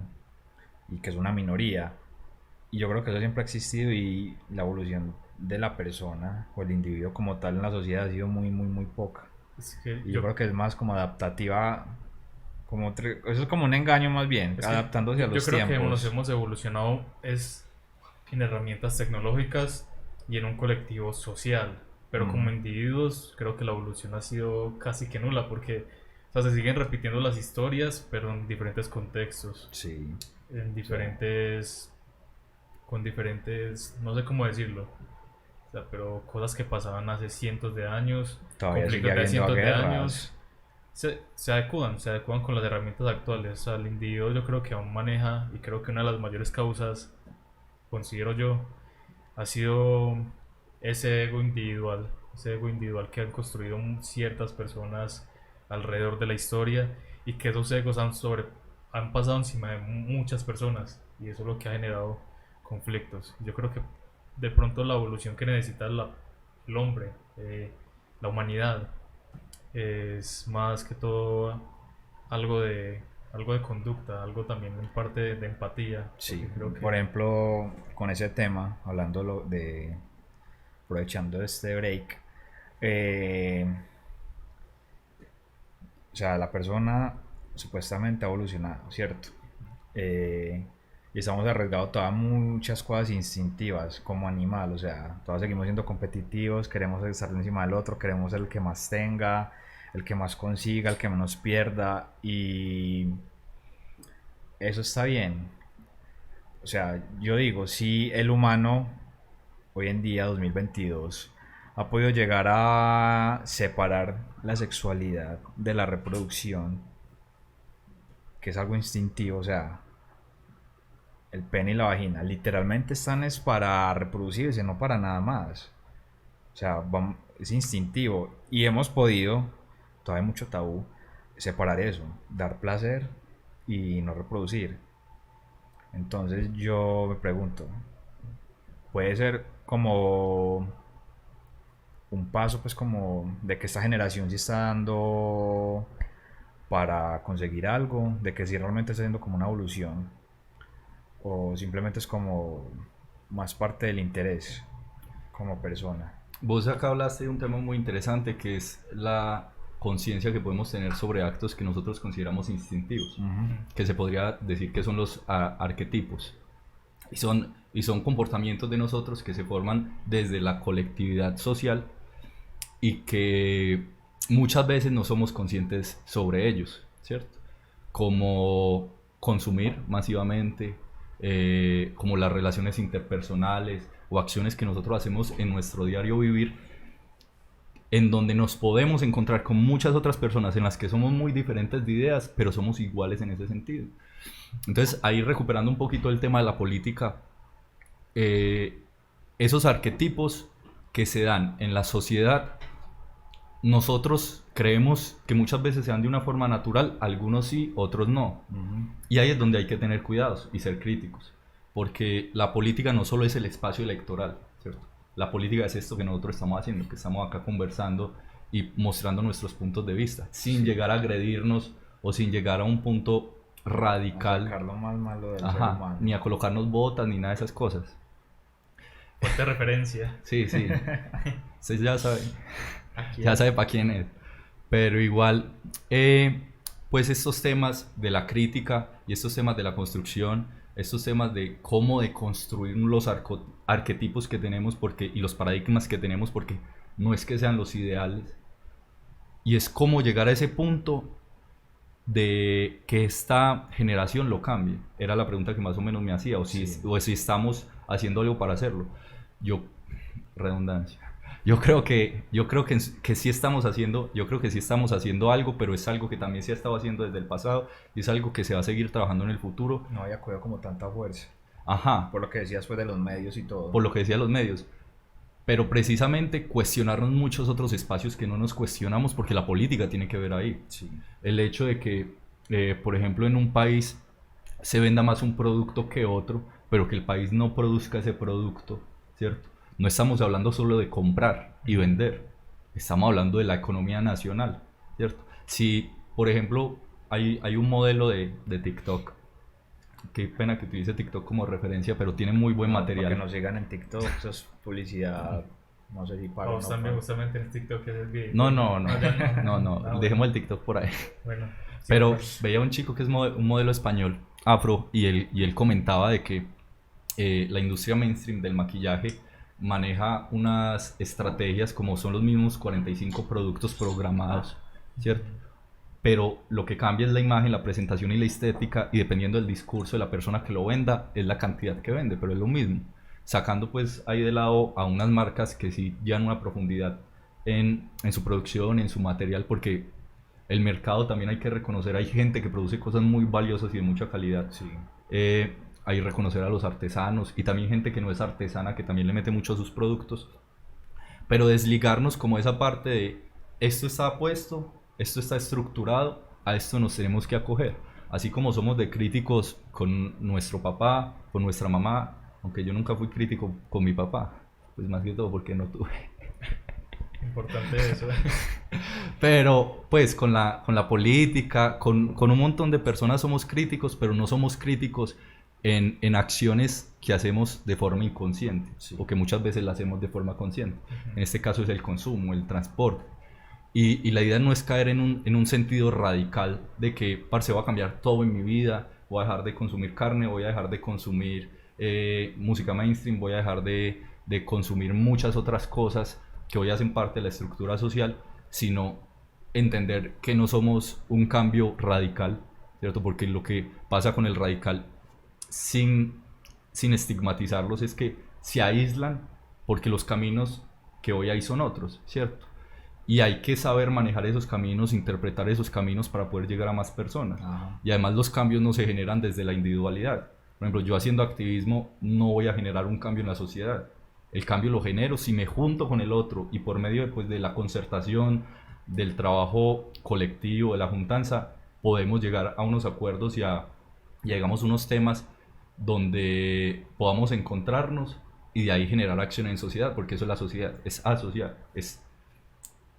y que es una minoría. Y yo creo que eso siempre ha existido, y la evolución de la persona o el individuo como tal en la sociedad ha sido muy muy muy poca. Es que Y yo creo que es más como adaptativa, como eso es como un engaño más bien, adaptándose a los yo creo tiempos. que nos hemos evolucionado es en herramientas tecnológicas y en un colectivo social, pero como individuos creo que la evolución ha sido casi que nula, porque o sea, se siguen repitiendo las historias, pero en diferentes contextos, Sí. en diferentes, con diferentes, no sé cómo decirlo, o sea, pero cosas que pasaban hace cientos de años, Todavía sigue conflictos de habiendo cientos de guerras. años, se adecuan con las herramientas actuales. O sea, el individuo yo creo que aún maneja, y creo que una de las mayores causas, considero yo, ha sido ese ego individual que han construido ciertas personas alrededor de la historia, y que esos egos han pasado encima de muchas personas, y eso es lo que ha generado conflictos. Yo creo que de pronto la evolución que necesita el hombre, la humanidad, es más que todo algo de conducta, algo también en parte de empatía. Sí, Creo que por ejemplo, con ese tema, hablando aprovechando este break, o sea, la persona supuestamente ha evolucionado, ¿cierto? Y estamos arriesgados todas muchas cosas instintivas como animal, o sea, todos seguimos siendo competitivos, queremos estar encima del otro, queremos ser el que más tenga, el que más consiga, el que menos pierda, y eso está bien. O sea, yo digo, si el humano hoy en día, 2022, ha podido llegar a separar la sexualidad de la reproducción, que es algo instintivo, o sea, el pene y la vagina literalmente están es para reproducirse, no para nada más. O sea, es instintivo y hemos podido, todavía hay mucho tabú, separar eso, dar placer y no reproducir. Entonces yo me pregunto, puede ser como un paso pues como de que esta generación sí está dando para conseguir algo, de que sí realmente está haciendo como una evolución o simplemente es como más parte del interés como persona. Vos acá hablaste de un tema muy interesante que es la conciencia que podemos tener sobre actos que nosotros consideramos instintivos, que se podría decir que son los arquetipos. Y son comportamientos de nosotros que se forman desde la colectividad social y que muchas veces no somos conscientes sobre ellos, ¿cierto? Como consumir masivamente, como las relaciones interpersonales o acciones que nosotros hacemos en nuestro diario vivir, en donde nos podemos encontrar con muchas otras personas en las que somos muy diferentes de ideas, pero somos iguales en ese sentido. Entonces, ahí recuperando un poquito el tema de la política, esos arquetipos que se dan en la sociedad, nosotros creemos que muchas veces se dan de una forma natural, algunos sí, otros no. Y ahí es donde hay que tener cuidados y ser críticos, porque la política no solo es el espacio electoral, ¿cierto? La política es esto que nosotros estamos haciendo, que estamos acá conversando y mostrando nuestros puntos de vista, sin llegar a agredirnos o sin llegar a un punto radical, a sacar lo más malo del ser humano, ni a colocarnos botas ni nada de esas cosas. Fuerte referencia. Sí, sí. Usted ya sabe para quién es. Pero igual, pues estos temas de la crítica y estos temas de la construcción, estos temas de cómo deconstruir los arquetipos que tenemos y los paradigmas que tenemos, porque no es que sean los ideales, y es cómo llegar a ese punto de que esta generación lo cambie. Era la pregunta que más o menos me hacía, o si estamos haciendo algo para hacerlo. Redundancia. Yo creo que sí estamos haciendo algo, pero es algo que también se ha estado haciendo desde el pasado y es algo que se va a seguir trabajando en el futuro. No había cogido como tanta fuerza. Ajá. Por lo que decías pues de los medios y todo. Por lo que decían los medios. Pero precisamente cuestionarnos muchos otros espacios que no nos cuestionamos porque la política tiene que ver ahí. Sí. El hecho de que, por ejemplo, en un país se venda más un producto que otro, pero que el país no produzca ese producto, ¿cierto? No estamos hablando solo de comprar y vender, estamos hablando de la economía nacional, ¿cierto? Si, por ejemplo, hay un modelo de TikTok, qué pena que utilice TikTok como referencia, pero tiene muy buen material. Para que nos sigan en TikTok, eso es publicidad, no sé si para o también justamente en TikTok es el video. No, dejemos el TikTok por ahí. Bueno, pero pues, veía un chico que es un modelo español, afro, y él comentaba de que la industria mainstream del maquillaje maneja unas estrategias como son los mismos 45 productos programados, ¿cierto? Pero lo que cambia es la imagen, la presentación y la estética, y dependiendo del discurso de la persona que lo venda, es la cantidad que vende, pero es lo mismo. Sacando pues ahí de lado a unas marcas que sí llevan una profundidad en su producción, en su material, porque el mercado también hay que reconocer, hay gente que produce cosas muy valiosas y de mucha calidad. Sí. Hay que reconocer a los artesanos y también gente que no es artesana, que también le mete mucho a sus productos. Pero desligarnos como esa parte de esto está puesto, esto está estructurado, a esto nos tenemos que acoger. Así como somos de críticos con nuestro papá, con nuestra mamá, aunque yo nunca fui crítico con mi papá, pues más que todo porque no tuve. Importante eso. Pero pues con la política, con un montón de personas somos críticos, pero no somos críticos en acciones que hacemos de forma inconsciente, sí, o que muchas veces las hacemos de forma consciente. En este caso es el consumo, el transporte. Y la idea no es caer en un sentido radical de que, parce, voy a cambiar todo en mi vida, voy a dejar de consumir carne, voy a dejar de consumir música mainstream, voy a dejar de consumir muchas otras cosas que hoy hacen parte de la estructura social, sino entender que no somos un cambio radical, ¿cierto? Porque lo que pasa con el radical, sin estigmatizarlos, es que se aíslan porque los caminos que hoy hay son otros, ¿cierto? y hay que saber manejar esos caminos, interpretar esos caminos para poder llegar a más personas. Ajá. Y además los cambios no se generan desde la individualidad. Por ejemplo, yo haciendo activismo no voy a generar un cambio en la sociedad. El cambio lo genero si me junto con el otro y por medio pues, de la concertación, del trabajo colectivo, de la juntanza, podemos llegar a unos acuerdos y llegamos a unos temas donde podamos encontrarnos y de ahí generar acción en sociedad, porque eso es la sociedad, es asociar, es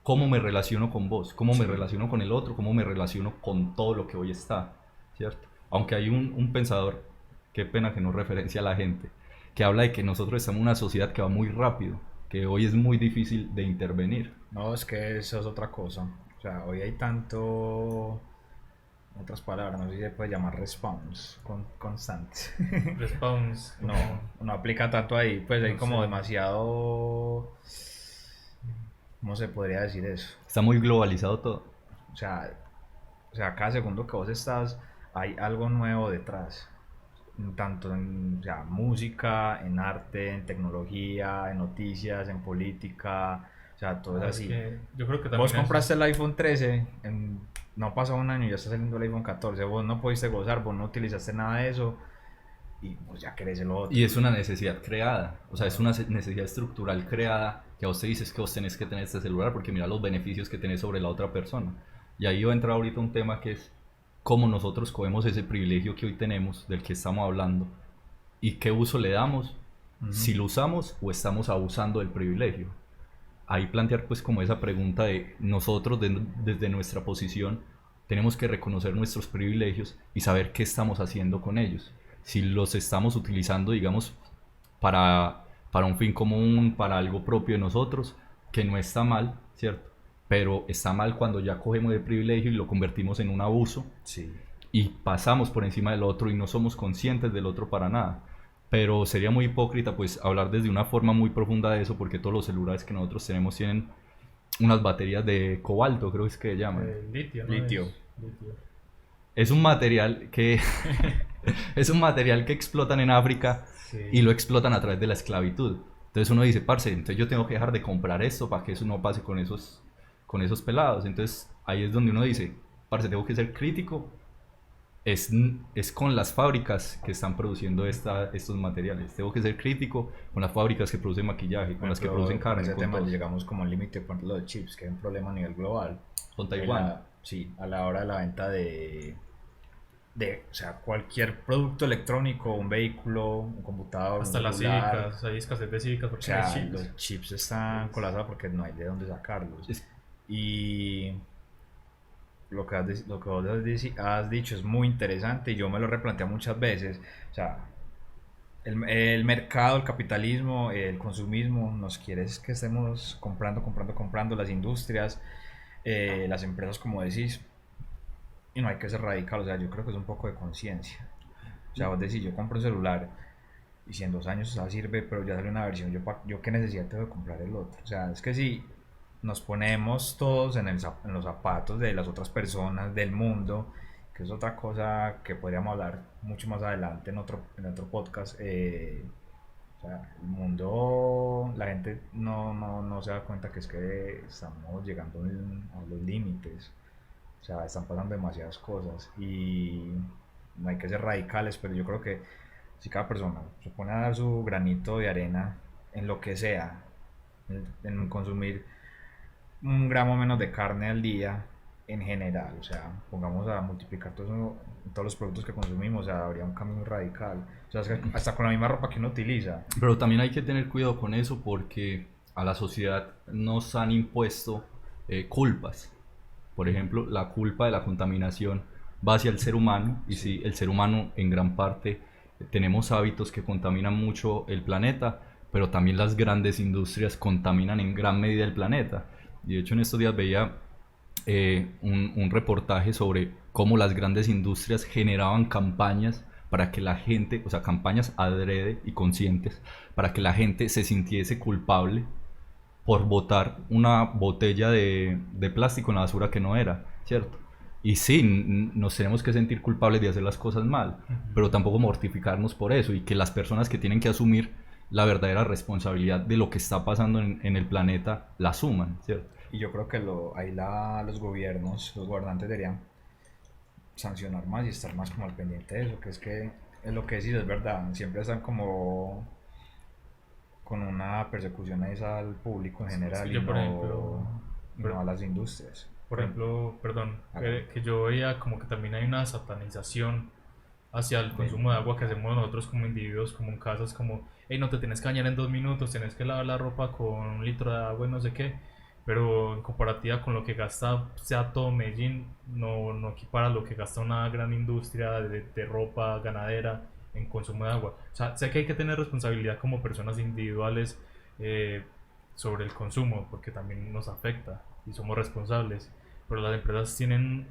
cómo me relaciono con vos, cómo me relaciono con el otro, cómo me relaciono con todo lo que hoy está, ¿cierto? Aunque hay un pensador, qué pena que no referencia a la gente, que habla de que nosotros estamos en una sociedad que va muy rápido, que hoy es muy difícil de intervenir. No, es que eso es otra cosa. O sea, hoy hay tanto, en otras palabras, no sé si se puede llamar response constante. Response. No, no aplica tanto ahí, pues hay No como sé. demasiado, ¿cómo se podría decir eso? Está muy globalizado todo. O sea, cada segundo que vos estás, hay algo nuevo detrás. Tanto en, o sea, música, en arte, en tecnología, en noticias, en política, o sea, todo es Es así. que yo creo que también Vos es- compraste el iPhone 13, no pasó un año y ya está saliendo el iPhone 14, vos no pudiste gozar, vos no utilizaste nada de eso y pues ya querés el otro. Y es una necesidad creada, o sea, es una necesidad estructural creada que a vos te dices que vos tenés que tener este celular porque mira los beneficios que tenés sobre la otra persona. Y ahí va a entrar ahorita un tema que es cómo nosotros cogemos ese privilegio que hoy tenemos, del que estamos hablando, y qué uso le damos, si lo usamos o estamos abusando del privilegio. Ahí plantear pues como esa pregunta de nosotros desde nuestra posición tenemos que reconocer nuestros privilegios y saber qué estamos haciendo con ellos. Si los estamos utilizando, digamos, para un fin común, para algo propio de nosotros, que no está mal, ¿cierto? Pero está mal cuando ya cogemos el privilegio y lo convertimos en un abuso Sí. y pasamos por encima del otro y no somos conscientes del otro para nada. Pero sería muy hipócrita pues hablar desde una forma muy profunda de eso porque todos los celulares que nosotros tenemos tienen unas baterías de cobalto, creo que es que se llaman. litio, ¿no? Litio. Litio. Es un material que es un material que explotan en África Sí. y lo explotan a través de la esclavitud. Entonces uno dice, parce, entonces yo tengo que dejar de comprar esto para que eso no pase con esos pelados. Entonces ahí es donde uno dice, parce, tengo que ser crítico. Es con las fábricas que están produciendo estos materiales. Tengo que ser crítico con las fábricas que producen maquillaje, con las que producen carne, Ese con tema todos. llegamos como al límite, por ejemplo, de chips, que es un problema a nivel global. Con Taiwán. Sí, a la hora de la venta o sea, cualquier producto electrónico, un vehículo, un computador, Hasta un las celular. cívicas, hay escasez de cívicas O porque sea, hay chips. los chips están colapsados porque no hay de dónde sacarlos. Es- Y lo que, lo que vos has dicho es muy interesante y yo me lo replanteé muchas veces. O sea, el mercado, el capitalismo, el consumismo nos quiere es que estemos comprando las industrias, las empresas, como decís, y no hay que ser radical. O sea, yo creo que es un poco de conciencia. O sea, vos decís, yo compro un celular y si en 2 años ya sirve, pero ya sale una versión, yo qué necesidad tengo de comprar el otro. O sea, es que si nos ponemos todos en los zapatos de las otras personas del mundo, que es otra cosa que podríamos hablar mucho más adelante en otro podcast. O sea, el mundo, la gente no se da cuenta que es que estamos llegando a los límites. O sea, están pasando demasiadas cosas y no hay que ser radicales, pero yo creo que si cada persona se pone a dar su granito de arena en lo que sea, en consumir un gramo menos de carne al día en general, o sea, pongamos a multiplicar todo eso, todos los productos que consumimos, o sea, habría un cambio muy radical. O sea, es que hasta con la misma ropa que uno utiliza. Pero también hay que tener cuidado con eso porque a la sociedad nos han impuesto culpas. Por ejemplo, la culpa de la contaminación va hacia el ser humano y sí, el ser humano en gran parte tenemos hábitos que contaminan mucho el planeta, pero también las grandes industrias contaminan en gran medida el planeta. Y de hecho en estos días veía un reportaje sobre cómo las grandes industrias generaban campañas para que la gente, o sea, campañas adrede y conscientes, para que la gente se sintiese culpable por botar una botella de plástico en la basura que no era, ¿cierto? Y sí, nos tenemos que sentir culpables de hacer las cosas mal, pero tampoco mortificarnos por eso y que las personas que tienen que asumir la verdadera responsabilidad de lo que está pasando en el planeta la asuman, ¿cierto? Y yo creo que los gobiernos, los gobernantes deberían sancionar más y estar más como al pendiente de eso, que es lo que decís, es verdad, siempre están como con una persecución ahí al público en general Sí, y yo, por ejemplo, no a las industrias. por ejemplo, perdón, Hágale. que yo veía como que también hay una satanización hacia el consumo de agua que hacemos nosotros como individuos, como en casas, como, hey, no te tienes que bañar en 2 minutos, tienes que lavar la ropa con 1 litro de agua y no sé qué, pero en comparativa con lo que gasta, sea todo Medellín, no equipara lo que gasta una gran industria de ropa ganadera en consumo de agua. O sea, sé que hay que tener responsabilidad como personas individuales eh, sobre el consumo, porque también nos afecta y somos responsables, pero las empresas tienen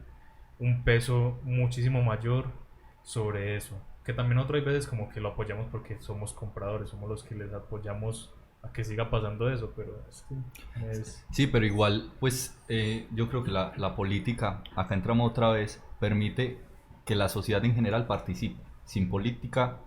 un peso muchísimo mayor sobre eso. Que también otras veces como que lo apoyamos porque somos compradores, somos los que les apoyamos a que siga pasando eso, pero es Sí, pero igual, pues yo creo que la política, acá entramos otra vez, permite que la sociedad en general participe. Sin política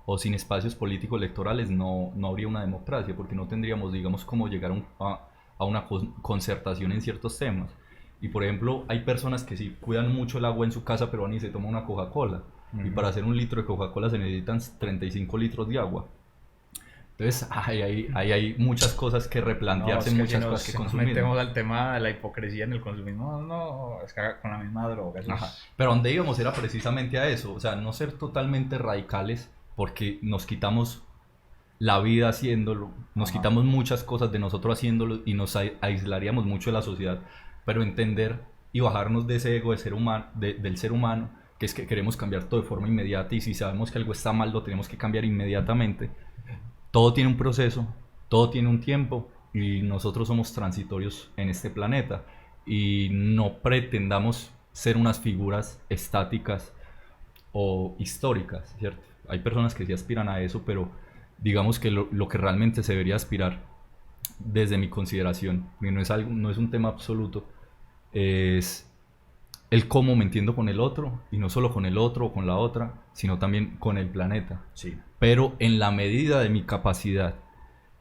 o sin espacios políticos electorales no habría una democracia, porque no tendríamos, digamos, cómo llegar a una concertación en ciertos temas. Y por ejemplo, hay personas que sí cuidan mucho el agua en su casa, pero van y se toman una Coca-Cola. Y para hacer 1 litro de Coca-Cola se necesitan 35 litros de agua. Entonces, hay muchas cosas que replantearse, no, es que muchas cosas que si nos consumir. metemos al tema de la hipocresía en el consumismo, no, es que con la misma droga. Eso Ajá. es, Pero donde íbamos era precisamente a eso, o sea, no ser totalmente radicales porque nos quitamos la vida haciéndolo, nos ajá. quitamos muchas cosas de nosotros haciéndolo y nos aislaríamos mucho de la sociedad, pero entender y bajarnos de ese ego de ser humano, del ser humano, que es que queremos cambiar todo de forma inmediata y si sabemos que algo está mal lo tenemos que cambiar inmediatamente. Todo tiene un proceso, todo tiene un tiempo y nosotros somos transitorios en este planeta y no pretendamos ser unas figuras estáticas o históricas, ¿cierto? Hay personas que sí aspiran a eso, pero digamos que lo que realmente se debería aspirar desde mi consideración, y no es un tema absoluto, es el cómo me entiendo con el otro, y no solo con el otro o con la otra, sino también con el planeta. Sí. Pero en la medida de mi capacidad.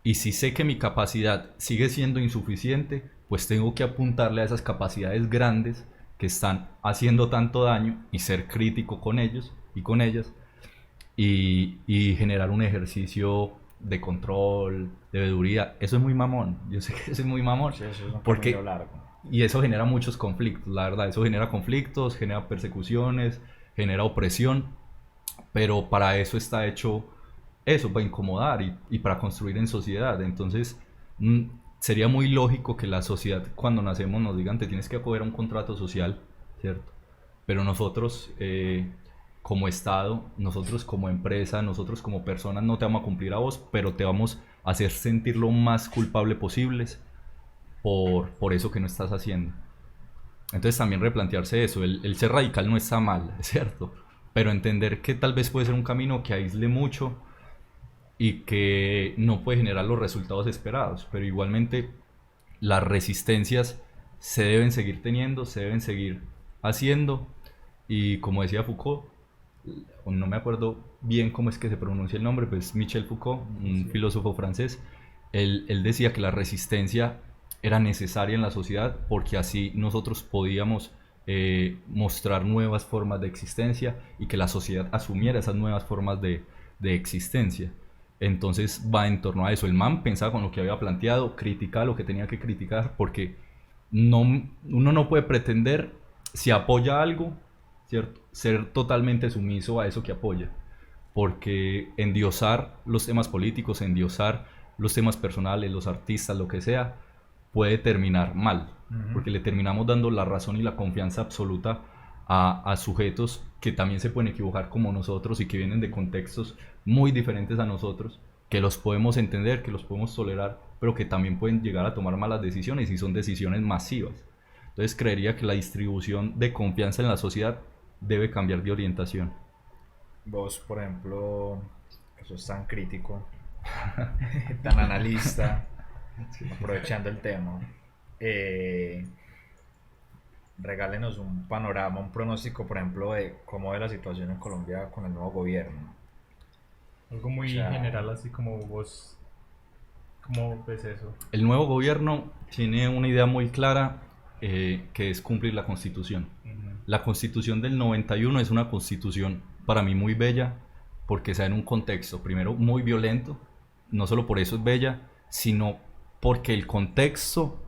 Y si sé que mi capacidad sigue siendo insuficiente, pues tengo que apuntarle a esas capacidades grandes que están haciendo tanto daño y ser crítico con ellos y con ellas y generar un ejercicio de control, de veeduría. Eso es muy mamón. Yo sé que eso es muy mamón. Sí, eso es un Porque camino largo. y eso genera muchos conflictos, la verdad. Eso genera conflictos, genera persecuciones, genera opresión. Pero para eso está hecho eso, para incomodar y para construir en sociedad. Entonces, mm, sería muy lógico que la sociedad, cuando nacemos, nos digan, te tienes que acoger a un contrato social, ¿cierto? Pero nosotros, como Estado, nosotros como empresa, nosotros como personas, no te vamos a cumplir a vos, pero te vamos a hacer sentir lo más culpable posibles por eso que no estás haciendo. Entonces también replantearse eso, el ser radical no está mal, es cierto, pero entender que tal vez puede ser un camino que aísle mucho y que no puede generar los resultados esperados, pero igualmente las resistencias se deben seguir teniendo, se deben seguir haciendo y como decía Foucault, no me acuerdo bien cómo es que se pronuncia el nombre, pues Michel Foucault, un filósofo francés, él decía que la resistencia era necesaria en la sociedad porque así nosotros podíamos mostrar nuevas formas de existencia y que la sociedad asumiera esas nuevas formas de existencia. Entonces va en torno a eso. El man pensaba con lo que había planteado, criticaba lo que tenía que criticar, porque uno no puede pretender, si apoya algo, ¿cierto?, ser totalmente sumiso a eso que apoya. Porque endiosar los temas políticos, endiosar los temas personales, los artistas, lo que sea, puede terminar mal. Porque le terminamos dando la razón y la confianza absoluta a sujetos que también se pueden equivocar como nosotros y que vienen de contextos muy diferentes a nosotros, que los podemos entender, que los podemos tolerar, pero que también pueden llegar a tomar malas decisiones y son decisiones masivas. Entonces creería que la distribución de confianza en la sociedad debe cambiar de orientación. Vos, por ejemplo, que sos tan crítico, tan analista, aprovechando el tema, regálenos un panorama, un pronóstico, por ejemplo, de cómo ve la situación en Colombia con el nuevo gobierno. algo muy O sea, general, así como vos ¿Cómo ves eso? El nuevo gobierno tiene una idea muy clara, que es cumplir la Constitución. La Constitución del 91 es una constitución para mí muy bella, porque está en un contexto, primero, muy violento. No solo por eso es bella, sino porque el contexto,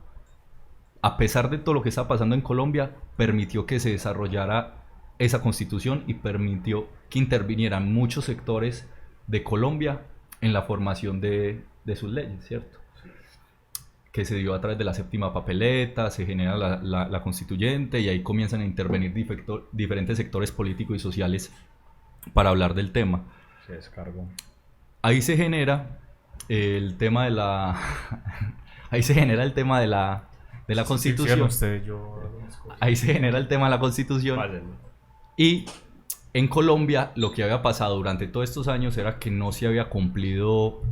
a pesar de todo lo que está pasando en Colombia, permitió que se desarrollara esa constitución y permitió que intervinieran muchos sectores de Colombia en la formación de sus leyes, ¿cierto? Que se dio a través de la séptima papeleta, se genera la constituyente y ahí comienzan a intervenir diferentes sectores políticos y sociales para hablar del tema. Se descargó. Ahí se genera el tema de la ahí se genera el tema de la constitución. Usted, yo... Ahí se genera el tema de la constitución. Y en Colombia lo que había pasado durante todos estos años era que no se había cumplido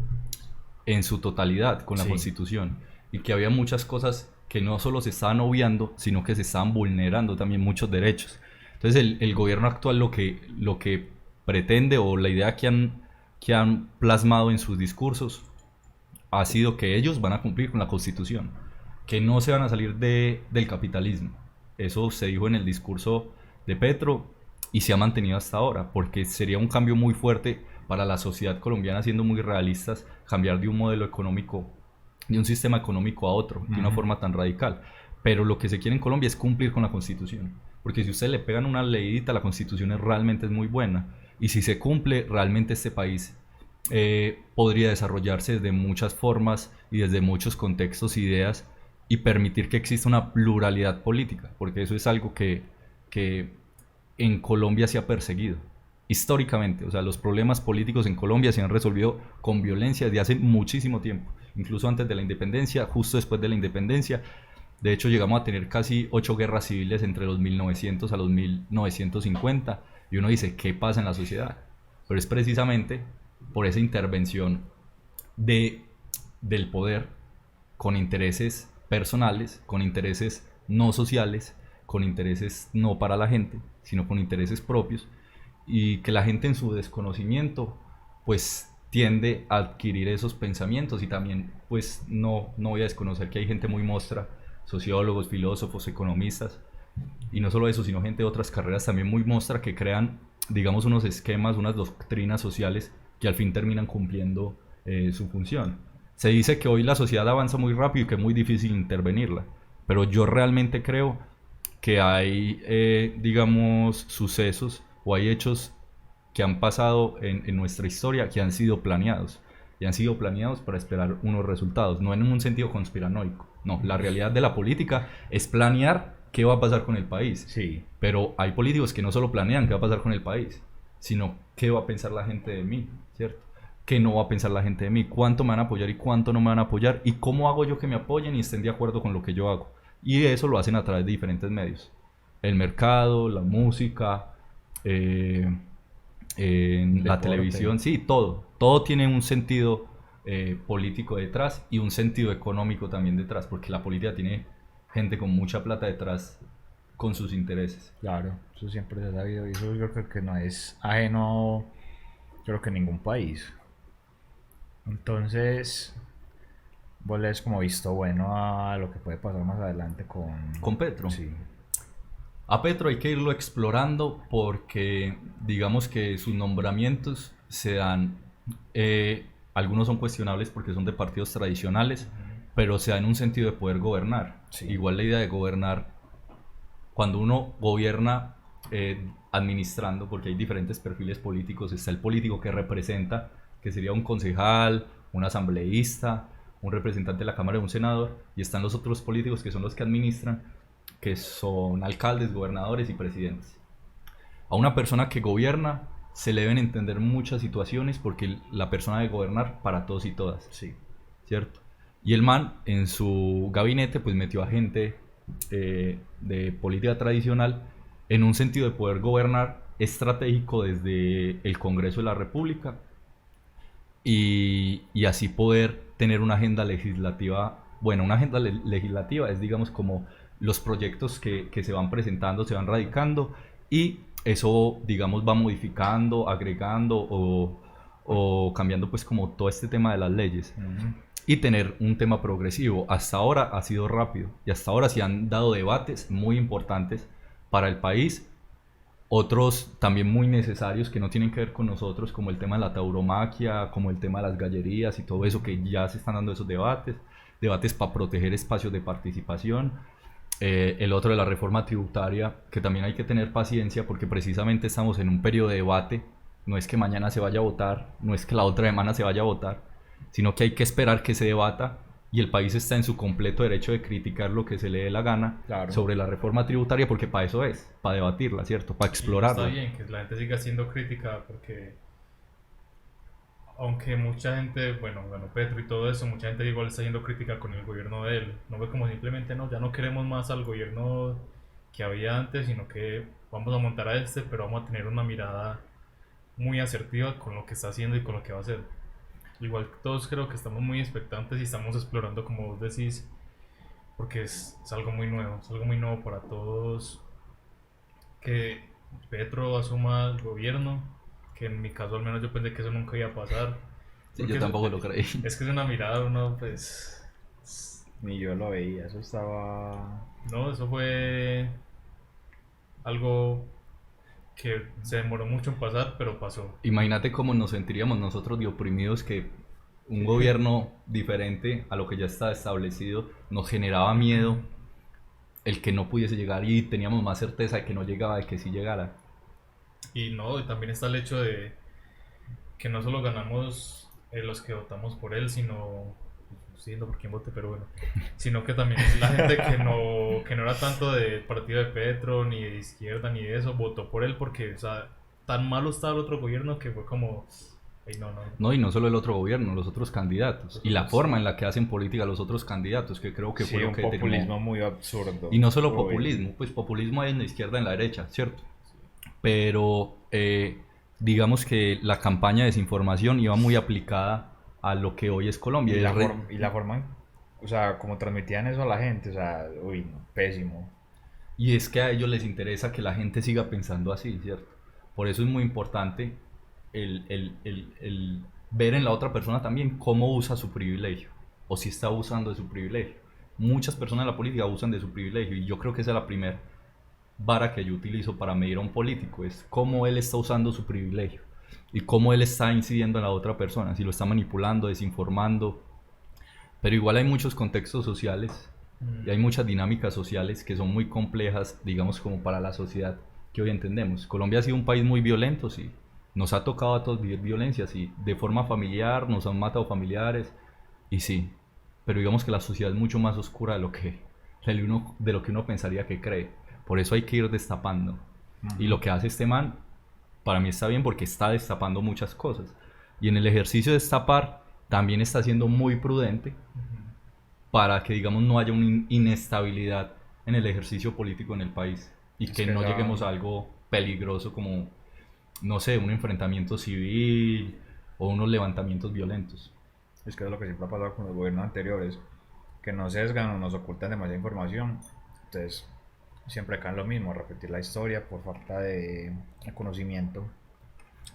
en su totalidad con la constitución, y que había muchas cosas que no solo se estaban obviando, sino que se estaban vulnerando también muchos derechos. Entonces el gobierno actual lo que pretende, o la idea que han plasmado en sus discursos, ha sido que ellos van a cumplir con la Constitución, que no se van a salir del capitalismo. Eso se dijo en el discurso de Petro y se ha mantenido hasta ahora, porque sería un cambio muy fuerte para la sociedad colombiana, siendo muy realistas, cambiar de un modelo económico, de un sistema económico a otro, de una forma tan radical. Pero lo que se quiere en Colombia es cumplir con la Constitución, porque si ustedes le pegan una leidita, la Constitución realmente es muy buena, y si se cumple, realmente este país podría desarrollarse de muchas formas y desde muchos contextos, ideas, y permitir que exista una pluralidad política, porque eso es algo que en Colombia se ha perseguido históricamente. O sea, los problemas políticos en Colombia se han resolvido con violencia desde hace muchísimo tiempo, incluso antes de la independencia, justo después de la independencia. De hecho, llegamos a tener casi 8 guerras civiles entre los 1900 a los 1950, y uno dice, ¿qué pasa en la sociedad? Pero es precisamente por esa intervención del poder con intereses personales, con intereses no sociales, con intereses no para la gente, sino con intereses propios, y que la gente en su desconocimiento pues tiende a adquirir esos pensamientos. Y también pues no voy a desconocer que hay gente muy mostra, sociólogos, filósofos, economistas, y no solo eso, sino gente de otras carreras también muy mostra, que crean, digamos, unos esquemas, unas doctrinas sociales que al fin terminan cumpliendo su función. Se dice que hoy la sociedad avanza muy rápido y que es muy difícil intervenirla, pero yo realmente creo que hay, digamos, sucesos o hay hechos que han pasado en nuestra historia que han sido planeados, y han sido planeados para esperar unos resultados, no en un sentido conspiranoico. No, la realidad de la política es planear qué va a pasar con el país. Sí. Pero hay políticos que no solo planean qué va a pasar con el país, sino qué va a pensar la gente de mí, ¿cierto? ¿Qué no va a pensar la gente de mí? ¿Cuánto me van a apoyar y cuánto no me van a apoyar? ¿Y cómo hago yo que me apoyen y estén de acuerdo con lo que yo hago? Y eso lo hacen a través de diferentes medios. El mercado, la música, la televisión, sí, todo. Todo tiene un sentido político detrás y un sentido económico también detrás, porque la política tiene gente con mucha plata detrás con sus intereses. Claro, eso siempre se ha sabido, y eso yo creo que no es ajeno, yo creo que en ningún país. Entonces, vos le has como visto bueno a lo que puede pasar más adelante con Petro. Sí. A Petro hay que irlo explorando, porque digamos que sus nombramientos se dan, algunos son cuestionables porque son de partidos tradicionales, pero se da en un sentido de poder gobernar. Sí. Igual la idea de gobernar, cuando uno gobierna administrando, porque hay diferentes perfiles políticos, está el político que representa, que sería un concejal, un asambleísta, un representante de la Cámara de un senador, y están los otros políticos que son los que administran, que son alcaldes, gobernadores y presidentes. A una persona que gobierna se le deben entender muchas situaciones, porque la persona debe gobernar para todos y todas, Sí. ¿cierto? Y el man en su gabinete pues metió a gente de política tradicional, en un sentido de poder gobernar estratégico desde el Congreso de la República, y así poder tener una agenda legislativa. Bueno, una agenda legislativa es, digamos, como los proyectos que se van presentando, se van radicando, y eso, digamos, va modificando, agregando o cambiando pues como todo este tema de las leyes. y tener un tema progresivo. Hasta ahora ha sido rápido y hasta ahora se han dado debates muy importantes para el país, otros también muy necesarios que no tienen que ver con nosotros, como el tema de la tauromaquia, como el tema de las gallerías y todo eso, que ya se están dando esos debates para proteger espacios de participación. El otro de la reforma tributaria, que también hay que tener paciencia porque precisamente estamos en un periodo de debate. No es que mañana se vaya a votar, no es que la otra semana se vaya a votar, sino que hay que esperar que se debata y el país está en su completo derecho de criticar lo que se le dé la gana Claro. sobre la reforma tributaria, porque para eso es, para debatirla, ¿cierto? Para explorarla. Está bien que la gente siga siendo crítica porque aunque mucha gente, bueno, Petro y todo eso, mucha gente igual está siendo crítica con el gobierno de él. No ve como simplemente, no, ya no queremos más al gobierno que había antes, sino que vamos a montar a este, pero vamos a tener una mirada muy asertiva con lo que está haciendo y con lo que va a hacer. Igual todos creo que estamos muy expectantes y estamos explorando, como vos decís, porque es algo muy nuevo, es algo muy nuevo para todos que Petro asuma el gobierno, que en mi caso al menos yo pensé que eso nunca iba a pasar. Sí, Porque yo tampoco lo creí. es que es una mirada, uno pues... Ni yo lo veía, eso estaba... No, eso fue algo que se demoró mucho en pasar, pero pasó. Imagínate cómo nos sentiríamos nosotros de oprimidos que un gobierno diferente a lo que ya está establecido nos generaba miedo el que no pudiese llegar y teníamos más certeza de que no llegaba, de que sí llegara. Y no, y también está el hecho de que no solo ganamos los que votamos por él, sino, siendo por quién vote, pero bueno, sino que también la gente que no era tanto del partido de Petro, ni de izquierda, ni de eso, votó por él porque, o sea, tan malo estaba el otro gobierno que fue como, ay, no. No, y no solo el otro gobierno, los otros candidatos. Y la forma en la que hacen política los otros candidatos, que creo que Sí, fue lo un que populismo muy absurdo. Y no solo Uy. populismo, pues populismo hay en la izquierda y en la derecha, ¿cierto? Pero digamos que la campaña de desinformación iba muy aplicada a lo que hoy es Colombia. Y la forma, o sea, como transmitían eso a la gente, o sea, uy, no, pésimo. Y es que a ellos les interesa que la gente siga pensando así, ¿cierto? Por eso es muy importante el ver en la otra persona también cómo usa su privilegio o si está abusando de su privilegio. Muchas personas en la política abusan de su privilegio y yo creo que esa es la primera vara que yo utilizo para medir a un político, es cómo él está usando su privilegio y cómo él está incidiendo en la otra persona, si lo está manipulando, desinformando. Pero igual hay muchos contextos sociales y hay muchas dinámicas sociales que son muy complejas, digamos, como para la sociedad que hoy entendemos. Colombia ha sido un país muy violento, sí. Nos ha tocado a todos vivir violencia, sí. De forma familiar, nos han matado familiares, y sí. Pero digamos que la sociedad es mucho más oscura de lo que uno pensaría que cree. Por eso hay que ir destapando. Y lo que hace este man, para mí está bien porque está destapando muchas cosas. Y en el ejercicio de destapar, también está siendo muy prudente para que, digamos, no haya una inestabilidad en el ejercicio político en el país y Es que que no ya- lleguemos a algo peligroso como, no sé, un enfrentamiento civil o unos levantamientos violentos. Es que es lo que siempre ha pasado con los gobiernos anteriores, que nos sesgan o nos ocultan demasiada información. Entonces, siempre caen lo mismo, repetir la historia por falta de conocimiento.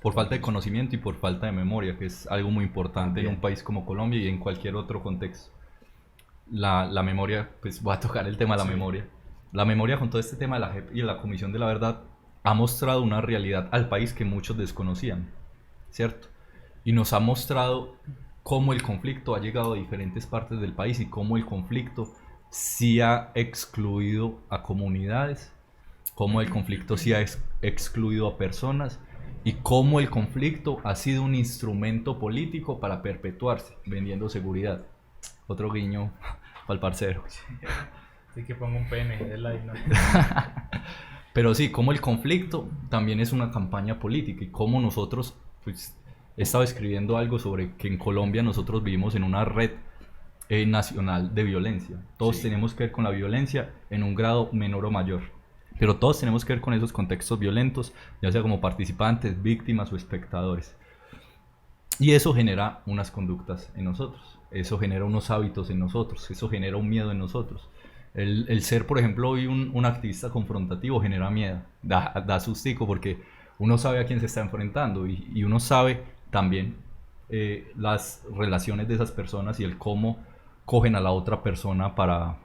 Por falta de conocimiento y por falta de memoria, que es algo muy importante en También. un país como Colombia y en cualquier otro contexto. La memoria, pues voy a tocar el tema de la Sí. memoria. La memoria con todo este tema de la JEP y de la Comisión de la Verdad ha mostrado una realidad al país que muchos desconocían, ¿cierto? Y nos ha mostrado cómo el conflicto ha llegado a diferentes partes del país y cómo el conflicto sí ha excluido a comunidades, cómo el conflicto sí ha excluido a personas y cómo el conflicto ha sido un instrumento político para perpetuarse, vendiendo seguridad. Otro guiño para el parcero. Así que pongo un PNG de like, ¿no? Pero sí, como el conflicto también es una campaña política y como nosotros, pues, he estado escribiendo algo sobre que en Colombia nosotros vivimos en una red nacional de violencia. Todos Sí. tenemos que ver con la violencia en un grado menor o mayor. Pero todos tenemos que ver con esos contextos violentos, ya sea como participantes, víctimas o espectadores. Y eso genera unas conductas en nosotros, eso genera unos hábitos en nosotros, eso genera un miedo en nosotros. El ser, por ejemplo, hoy un activista confrontativo genera miedo, da sustico porque uno sabe a quién se está enfrentando y uno sabe también las relaciones de esas personas y el cómo cogen a la otra persona para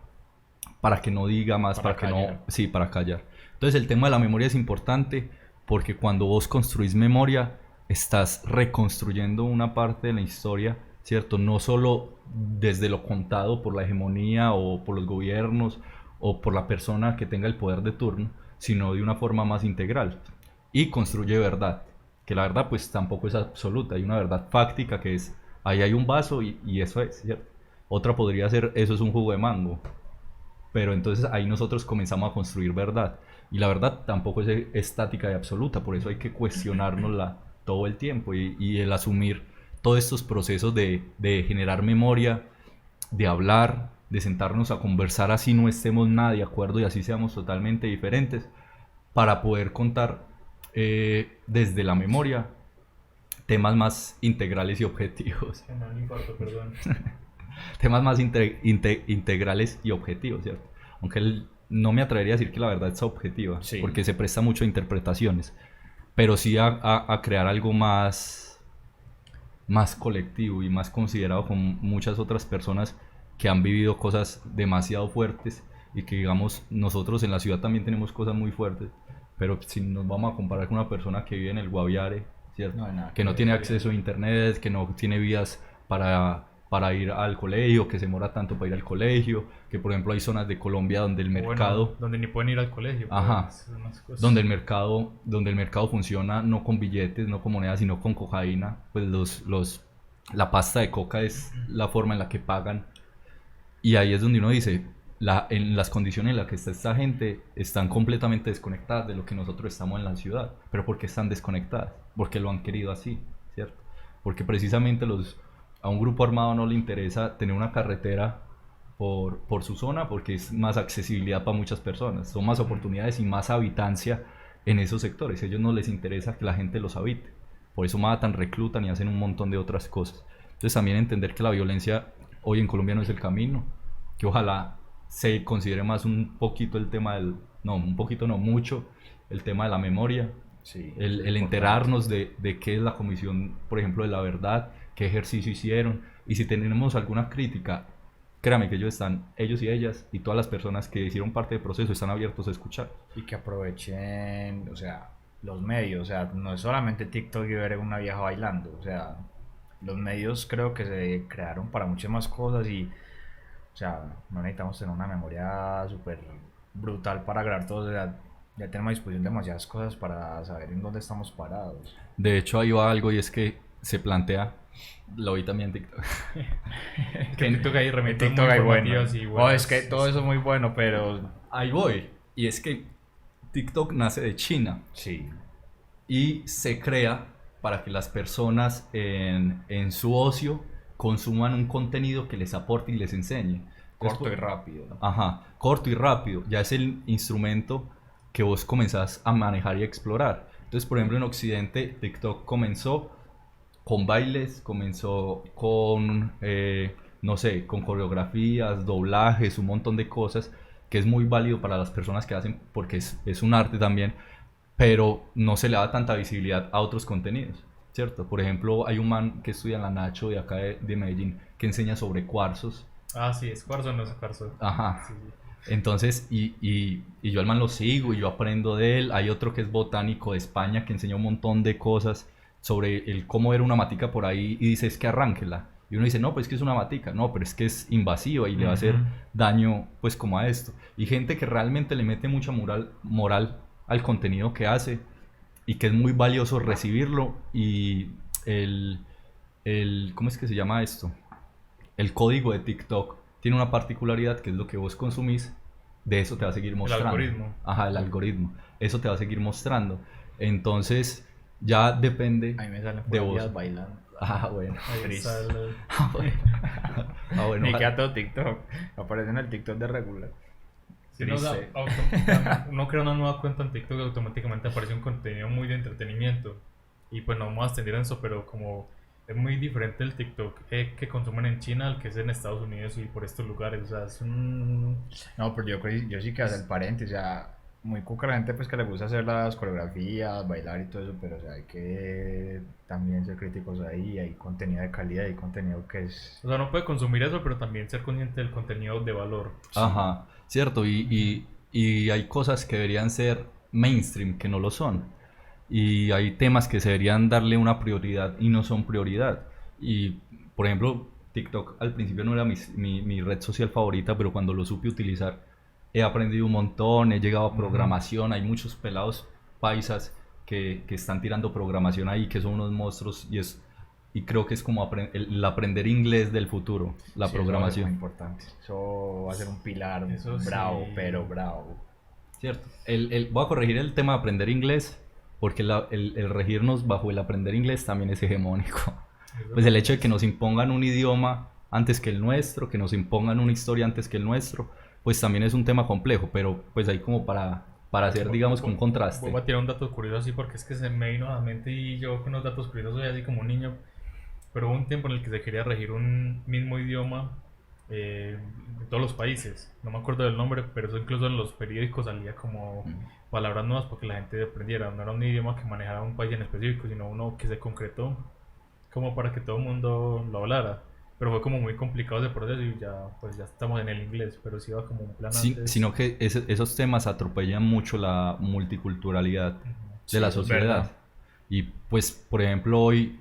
que no diga más, Para para que no, callar. sí, para callar. Entonces el tema de la memoria es importante porque cuando vos construís memoria, estás reconstruyendo una parte de la historia, ¿cierto? No solo desde lo contado por la hegemonía o por los gobiernos o por la persona que tenga el poder de turno, sino de una forma más integral. Y construye verdad, que la verdad pues tampoco es absoluta, hay una verdad fáctica que es, ahí hay un vaso y eso es, ¿cierto? Otra podría ser, eso es un jugo de mango, pero entonces ahí nosotros comenzamos a construir verdad. Y la verdad tampoco es estática y absoluta, por eso hay que cuestionárnosla todo el tiempo y el asumir todos estos procesos de generar memoria, de hablar, de sentarnos a conversar así no estemos nada de acuerdo y así seamos totalmente diferentes, para poder contar desde la memoria temas más integrales y objetivos. Que me da un infarto, perdón. Temas más integrales y objetivos, ¿cierto? Aunque no me atrevería a decir que la verdad es objetiva, Sí. porque se presta mucho a interpretaciones, pero sí a crear algo más colectivo y más considerado con muchas otras personas que han vivido cosas demasiado fuertes y que digamos nosotros en la ciudad también tenemos cosas muy fuertes, pero si nos vamos a comparar con una persona que vive en el Guaviare, ¿cierto? No hay nada Que no ver, tiene sí. acceso a internet, que no tiene vías para ir al colegio, que se demora tanto para ir al colegio, que por ejemplo hay zonas de Colombia donde el mercado, Bueno, donde ni pueden ir al colegio. Ajá. pues, unas cosas. donde el mercado funciona no con billetes, no con monedas, sino con cocaína, pues la pasta de coca es la forma en la que pagan. Y ahí es donde uno dice, en las condiciones en las que está esta gente, están completamente desconectadas de lo que nosotros estamos en la ciudad. ¿Pero por qué están desconectadas? Porque lo han querido así, ¿cierto? Porque precisamente a un grupo armado no le interesa tener una carretera por su zona, porque es más accesibilidad para muchas personas, son más oportunidades y más habitancia en esos sectores. A ellos no les interesa que la gente los habite. Por eso matan, reclutan y hacen un montón de otras cosas. Entonces también entender que la violencia hoy en Colombia no es el camino, que ojalá se considere más un poquito el tema no, un poquito no, mucho el tema de la memoria, Sí, el importante. enterarnos de qué es la comisión, por ejemplo, de la verdad, qué ejercicio hicieron, y si tenemos alguna crítica, créame que ellos y ellas y todas las personas que hicieron parte del proceso están abiertos a escuchar. Y que aprovechen, o sea, los medios, o sea, no es solamente TikTok y ver una vieja bailando, o sea, los medios creo que se crearon para muchas más cosas y, o sea, no necesitamos tener una memoria súper brutal para grabar todo, o sea, ya tenemos a disposición demasiadas cosas para saber en dónde estamos parados. De hecho, ahí va algo y es que se plantea, lo vi también en TikTok, Que en TikTok hay En herramientas TikTok muy hay bueno. informativas y Oh, buenas. es que todo eso es muy bueno, pero ahí voy, y es que TikTok nace de China sí, y se crea para que las personas en su ocio consuman un contenido que les aporte y les enseñe. corto y Entonces, rápido. ajá, corto y rápido, ya es el instrumento que vos comenzás a manejar y a explorar. Entonces, por ejemplo, en Occidente, TikTok comenzó con bailes, comenzó con, no sé, con coreografías, doblajes, un montón de cosas, que es muy válido para las personas que hacen, porque es un arte también, pero no se le da tanta visibilidad a otros contenidos, ¿cierto? Por ejemplo, hay un man que estudia en la Nacho de acá de Medellín, que enseña sobre cuarzos. Ah, sí, es cuarzo o no es cuarzo. Ajá. Sí, sí. Entonces, y yo al man lo sigo y yo aprendo de él. Hay otro que es botánico de España que enseña un montón de cosas sobre el cómo era una matica por ahí y dice es que arránquela. Y uno dice, no, pues es que es una matica. No, pero es que es invasiva y le va a hacer Ujú. daño pues como a esto. Y gente que realmente le mete mucha moral al contenido que hace y que es muy valioso recibirlo y ¿cómo es que se llama esto? El código de TikTok tiene una particularidad que es lo que vos consumís, de eso te va a seguir mostrando. algoritmo. Ajá, el algoritmo. Eso te va a seguir mostrando. Entonces, ya depende A mí me salen de por vos. días bailando. Ah, bueno. Ahí Triste. está Ah, bueno. Ah, bueno. Ni queda todo TikTok. Aparece en el TikTok de regular. Sí, no, Triste. uno crea una nueva cuenta en TikTok y automáticamente aparece un contenido muy de entretenimiento. Y pues no vamos a extender en eso, pero como es muy diferente el TikTok que consumen en China al que es en Estados Unidos y por estos lugares. O sea, es un... No, pero yo sí que hace el paréntesis. O sea, muy cuca la gente pues que le gusta hacer las coreografías, bailar y todo eso, pero o sea, hay que también ser críticos ahí, hay contenido de calidad, hay contenido que es... O sea, no puede consumir eso, pero también ser consciente del contenido de valor. Ajá, cierto, y hay cosas que deberían ser mainstream que no lo son. Y hay temas que se deberían darle una prioridad y no son prioridad. Y, por ejemplo, TikTok al principio no era mi red social favorita, pero cuando lo supe utilizar he aprendido un montón, he llegado a programación, hay muchos pelados paisas que están tirando programación ahí, que son unos monstruos y creo que es como el aprender inglés del futuro, la Sí, programación. eso va a ser muy importante. Eso va a ser un pilar Eso bravo, sí. pero bravo. Cierto. Voy a corregir el tema de aprender inglés, porque el regirnos bajo el aprender inglés también es hegemónico. Pues el hecho de que nos impongan un idioma antes que el nuestro, que nos impongan una historia antes que el nuestro, pues también es un tema complejo, pero pues ahí como para hacer, digamos, con un contraste. Voy a tirar un dato curioso así porque es que se me vino a la mente y yo con los datos curiosos soy así como un niño. Pero hubo un tiempo en el que se quería regir un mismo idioma en todos los países. No me acuerdo del nombre, pero eso incluso en los periódicos salía como palabras nuevas porque la gente aprendiera. No era un idioma que manejara un país en específico, sino uno que se concretó como para que todo el mundo lo hablara. Pero fue como muy complicado ese proceso y ya, pues ya estamos en el inglés, pero sí iba como un plan antes. Sino que esos temas atropellan mucho la multiculturalidad de Sí, la es sociedad. verdad. Y pues, por ejemplo, hoy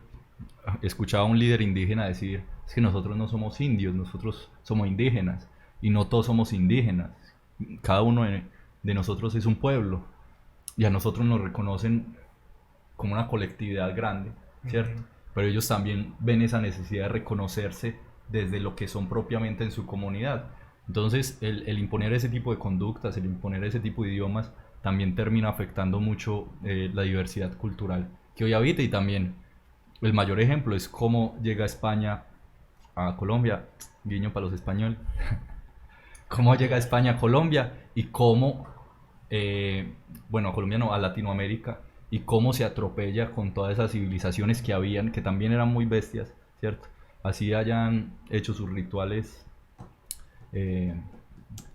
escuchaba a un líder indígena decir, es que nosotros no somos indios, nosotros somos indígenas. Y no todos somos indígenas. Cada uno de nosotros es un pueblo. Y a nosotros nos reconocen como una colectividad grande, ¿cierto? Ujú. Pero ellos también ven esa necesidad de reconocerse desde lo que son propiamente en su comunidad. Entonces, el imponer ese tipo de conductas, el imponer ese tipo de idiomas, también termina afectando mucho la diversidad cultural que hoy habita. Y también el mayor ejemplo es cómo llega España a Colombia, guiño para los españoles, cómo llega España a Colombia y cómo, bueno, a Colombia no, a Latinoamérica, y cómo se atropella con todas esas civilizaciones que habían, que también eran muy bestias, ¿cierto? Así hayan hecho sus rituales eh,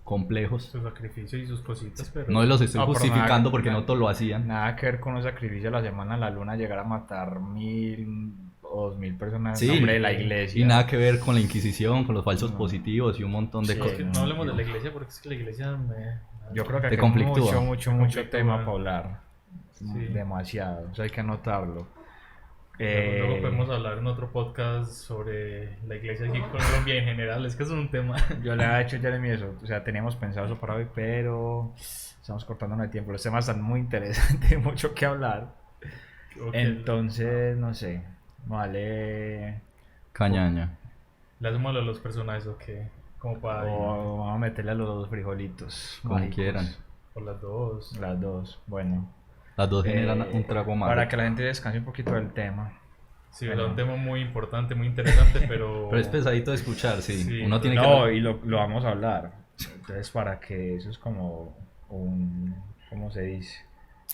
complejos. Sus sacrificios y sus cositas, pero... No los estoy No, pero justificando nada, porque no todos lo hacían. Nada que ver con un sacrificio a la semana a la luna, llegar a matar 1000 o 2000 personas Sí, en nombre de la iglesia. y nada que ver con la Inquisición, con los falsos No. positivos y un montón de Sí, cosas. No hablemos de la iglesia porque es que la iglesia Yo creo que Te aquí hay conflictúa. mucho Te mucho conflictúa. tema para hablar. Sí. Demasiado. Eso hay que anotarlo. Luego podemos hablar en otro podcast sobre la iglesia aquí en Colombia en general. Es que es un tema. Yo le he hecho Jeremy eso. O sea, teníamos pensado eso para hoy, pero estamos cortándonos de tiempo. Los temas están muy interesantes, hay mucho que hablar. Ok, Entonces, no sé. Vale. Cañaña. ¿le hacemos a los personajes o qué? Como para ir O vamos a meterle a los dos frijolitos. Como mágicos. quieran. por las dos. Las dos. Bueno. Las dos generan un trago malo. Para que la gente descanse un poquito del tema. Sí, Bueno. es un tema muy importante, muy interesante, pero... Pero es pesadito de escuchar, sí. Sí, Uno tiene No, que... y lo vamos a hablar. Entonces, para que eso es como un... ¿Cómo se dice?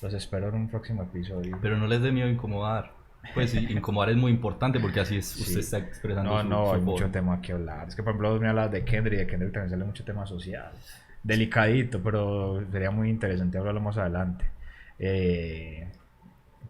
Los espero en un próximo episodio. Pero no les dé miedo incomodar. Pues sí, incomodar es muy importante porque así es, Sí. usted está expresando No, su, no, su hay voz. mucho tema que hablar. Es que, por ejemplo, vos me hablas de Kendrick, y de Kendrick también sale mucho tema social. Delicadito, pero sería muy interesante hablarlo más adelante.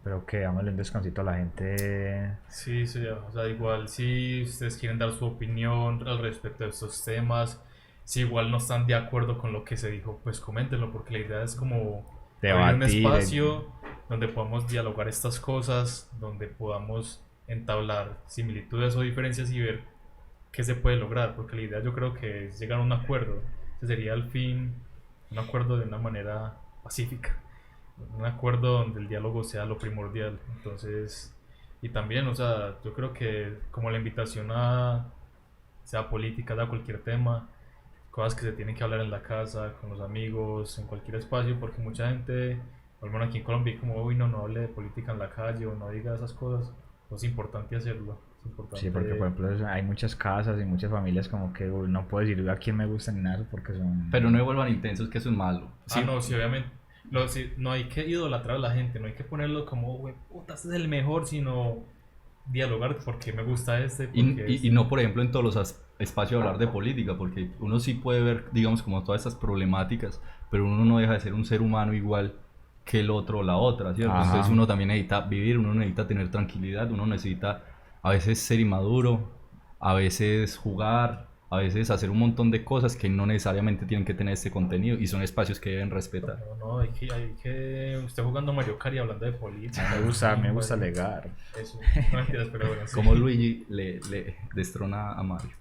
Pero que dámosle un descansito a la gente. Sí, sí, o sea, igual si ustedes quieren dar su opinión al respecto de estos temas, si igual no están de acuerdo con lo que se dijo, pues coméntenlo, porque la idea es como abrir un Debatir, espacio donde podamos dialogar estas cosas, donde podamos entablar similitudes o diferencias y ver qué se puede lograr, porque la idea yo creo que es llegar a un acuerdo. Ese sería al fin un acuerdo de una manera pacífica, un acuerdo donde el diálogo sea lo primordial. Entonces, y también, o sea, yo creo que como la invitación a, sea política, sea cualquier tema, cosas que se tienen que hablar en la casa, con los amigos, en cualquier espacio, porque mucha gente, al menos aquí en Colombia, como, uy, no hable de política en la calle o no diga esas cosas, pues es importante hacerlo. Es importante. Sí, porque por ejemplo hay muchas casas y muchas familias como que uy, no puedo decir a quién me gusta ni nada de eso porque son... Pero no se vuelvan intensos, que eso es malo. Ah, no, sí, obviamente. Sí, no hay que idolatrar a la gente, no hay que ponerlo como, güey, puta, este es el mejor, sino dialogar porque me gusta este. Y, Porque y no, por ejemplo, en todos los espacio de hablar de política, porque uno sí puede ver, digamos, como todas estas problemáticas, pero uno no deja de ser un ser humano igual que el otro o la otra, ¿cierto? Ajá. Entonces uno también necesita vivir, uno necesita tener tranquilidad, uno necesita a veces ser inmaduro, a veces jugar, a veces hacer un montón de cosas que no necesariamente tienen que tener este contenido y son espacios que deben respetar. No, usted jugando Mario Kart y hablando de política. Me gusta alegar. Eso, no mentiras, pero bueno, sí. Como Luigi le destrona a Mario.